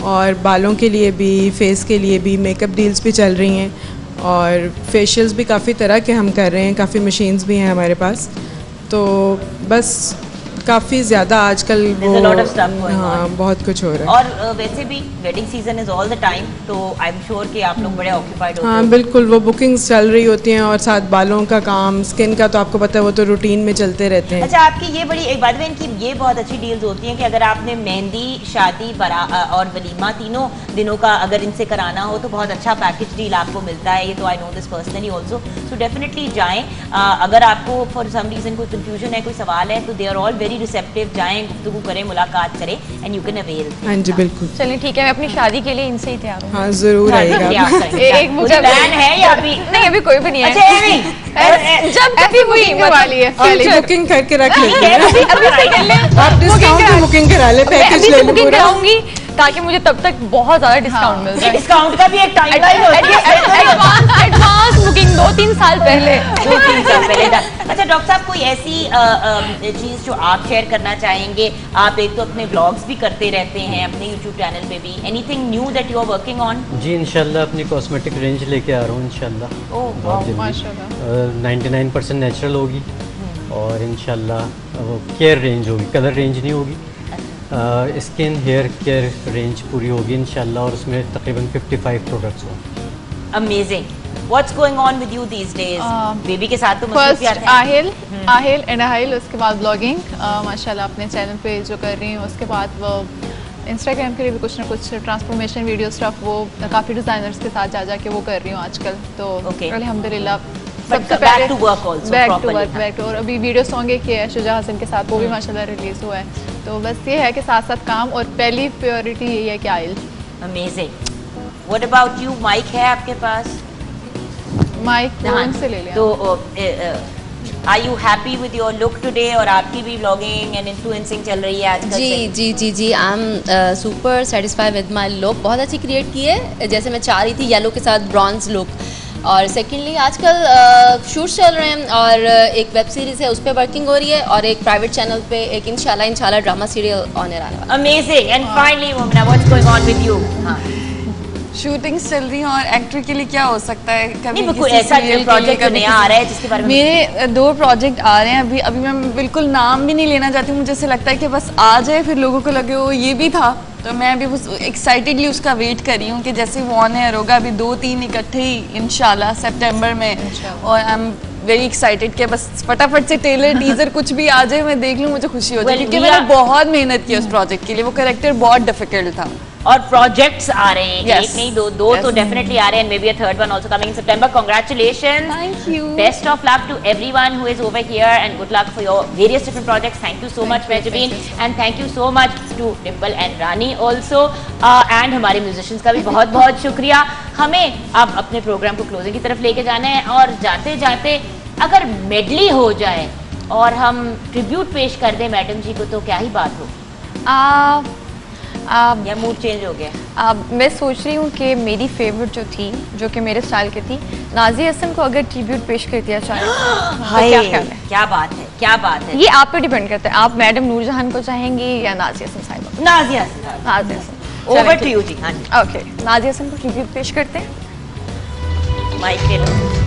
और बालों के लिए भी, फेस के लिए भी, मेकअप डील्स भी चल रही हैं, और फेशियल्स भी काफ़ी तरह के हम कर रहे हैं, काफ़ी मशीन्स भी हैं हमारे पास। तो बस काफ़ी ज़्यादा आजकल हाँ बहुत कुछ हो रहा है। और वैसे भी wedding season is all the time, तो आई एम श्योर कि आप लोग बड़े ऑक्यूपाइड होते हैं। हाँ बिल्कुल, वो बुकिंग्स चल रही होती हैं, और साथ बालों का काम, स्किन का तो आपको पता है वो तो रूटीन में चलते रहते हैं। अच्छा, आपकी ये बड़ी एक बात है, इनकी ये बहुत अच्छी डील्स होती हैं कि अगर आपने मेहंदी, शादी और वलीमा तीनों दिनों का अगर इनसे कराना हो तो बहुत अच्छा पैकेज डील आपको मिलता है। ये तो I know this personally also, so definitely जाएँ। अगर आपको फॉर सम रीज़न कोई कन्फ्यूजन है, कोई सवाल है, तो they are all very receptive. जाएं, गुफ्तगू करें, मुलाकात करें, एंड यू कैन अवेल। हाँ जी बिल्कुल। चलिए ठीक है, मैं अपनी शादी के लिए इनसे ही तैयार हूँ। हाँ जरूर आएगा। एक मुझे प्लान है या अभी नहीं? अभी कोई भी नहीं है। अच्छा, जब कभी बुकिंग वाली है, बुकिंग करके रख लेते हैं। आप डिस्काउंट की बुकिंग करा ले, पैकेज ले लो पूरा, ताकि मुझे तब तक बहुत ज़्यादा डिस्काउंट मिल जाए। डिस्काउंट का भी एक टाइमलाइन होती है, एडवांस बुकिंग 2-3 साल पहले। 2-3 साल पहले। अच्छा डॉक्टर साहब, कोई ऐसी चीज़ जो आप शेयर करना चाहेंगे? आप एक तो अपने व्लॉग्स भी करते रहते हैं अपने यूट्यूब चैनल पे भी, anything new that you are working on? जी इंशाल्लाह अपनी कॉस्मेटिक रेंज लेके आ रहा हूँ इंशाल्लाह, बहुत जल्दी। 99% नेचुरल होगी, और इंशाल्लाह वो केयर रेंज होगी, कलर रेंज नहीं होगी। स्किन हेयर केयर रेंज पूरी होगी इंशाल्लाह, और उसमें तकरीबन 55 प्रोडक्ट्स होंगे। Amazing. What's going on with you these days? Baby के साथ तो फर्स्ट आहिल एंड आहिल, उसके बाद ब्लॉगिंग माशाल्लाह अपने चैनल पे जो कर रही हूँ, उसके बाद वो इंस्टाग्राम के लिए भी कुछ ना कुछ ट्रांसफॉर्मेशन वीडियो स्टफ, वो काफ़ी डिज़ाइनर्स के साथ जा के वो कर रही हूँ आजकल। तो अल्हम्दुलिल्लाह सबसे पहले बैक टू वर्क। और अभी वीडियो सॉन्ग एक है शुजा हसन के साथ, वो भी माशाल्लाह रिलीज़ हुआ है। तो बस ये है कि साथ साथ काम, और पहली प्रायोरिटी यही है कि आइल। Amazing. What about you? Mike है आपके पास? माइक से ले लें। तो are you happy with your look today? और आपकी भी व्लॉगिंग एंड इन्फ्लुएंसिंग चल रही है आजकल? जी I am super satisfied with my look. बहुत अच्छी क्रिएट की है, जैसे मैं चाह रही थी, येलो के साथ ब्रॉन्ज लुक। और सेकेंडली आजकल शूट्स चल रहे हैं, और एक वेब सीरीज़ है उस पर वर्किंग हो रही है, और एक प्राइवेट चैनल पे एक इंशाल्लाह ड्रामा सीरियल ऑन एयर आने वाला है। Amazing. And finally Momina, what's going on with you? Shootings चल रही हैं, और एक्टर के लिए क्या हो सकता है? कभी कोई ऐसा प्रोजेक्ट नया आ रहा है जिसके बारे में? मेरे 2 प्रोजेक्ट आ रहे हैं अभी मैं बिल्कुल नाम भी नहीं लेना चाहती हूँ। मुझे ऐसे लगता है कि बस आ जाए, फिर लोगों को लगे वो ये भी था। तो मैं अभी बस एक्साइटेडली उसका वेट कर रही हूँ कि जैसे वो ऑन एयर होगा, अभी 2-3 इकट्ठे ही इंशाल्लाह सितंबर में। और आई एम वेरी एक्साइटेड कि बस फटाफट से ट्रेलर टीजर कुछ भी आ जाए, मैं देख लूँ, मुझे खुशी हो जाए, क्योंकि मैंने बहुत मेहनत की उस प्रोजेक्ट के लिए। वो कैरेक्टर बहुत डिफिकल्ट था। और प्रोजेक्ट्स आ रहे हैं, yes. एक नहीं दो तो डेफिनेटली आ रहे हैं, maybe a third one also coming in September. Congratulations, thank you, best of luck to everyone who is over here, and good luck for your various different projects. Thank you so much Mehjabeen, and thank you so much to Dimple and Rani also, and हमारे musicians का भी बहुत बहुत शुक्रिया। हमें अब अपने programme को क्लोजिंग की तरफ लेके जाना है, और जाते जाते अगर मेडली हो जाए और हम ट्रिब्यूट पेश कर दें मैडम जी को, तो क्या ही बात हो? या मूड चेंज हो गया? मैं सोच रही हूँ कि मेरी फेवरेट जो थी, जो कि मेरे स्टाइल की थी, नाज़िया हसन को अगर ट्रिब्यूट पेश कर दिया जाए तो क्या ख्याल है? क्या बात है, क्या बात है। ये आप पे डिपेंड करता है, आप मैडम नूरजहान को चाहेंगी या नाज़िया हसन साहिबा? Nazia Hasan, over to you जी। हाँ जी, ओके, नाज़िया हसन को ट्रिब्यूट पेश करते हैं। माइक ले लो।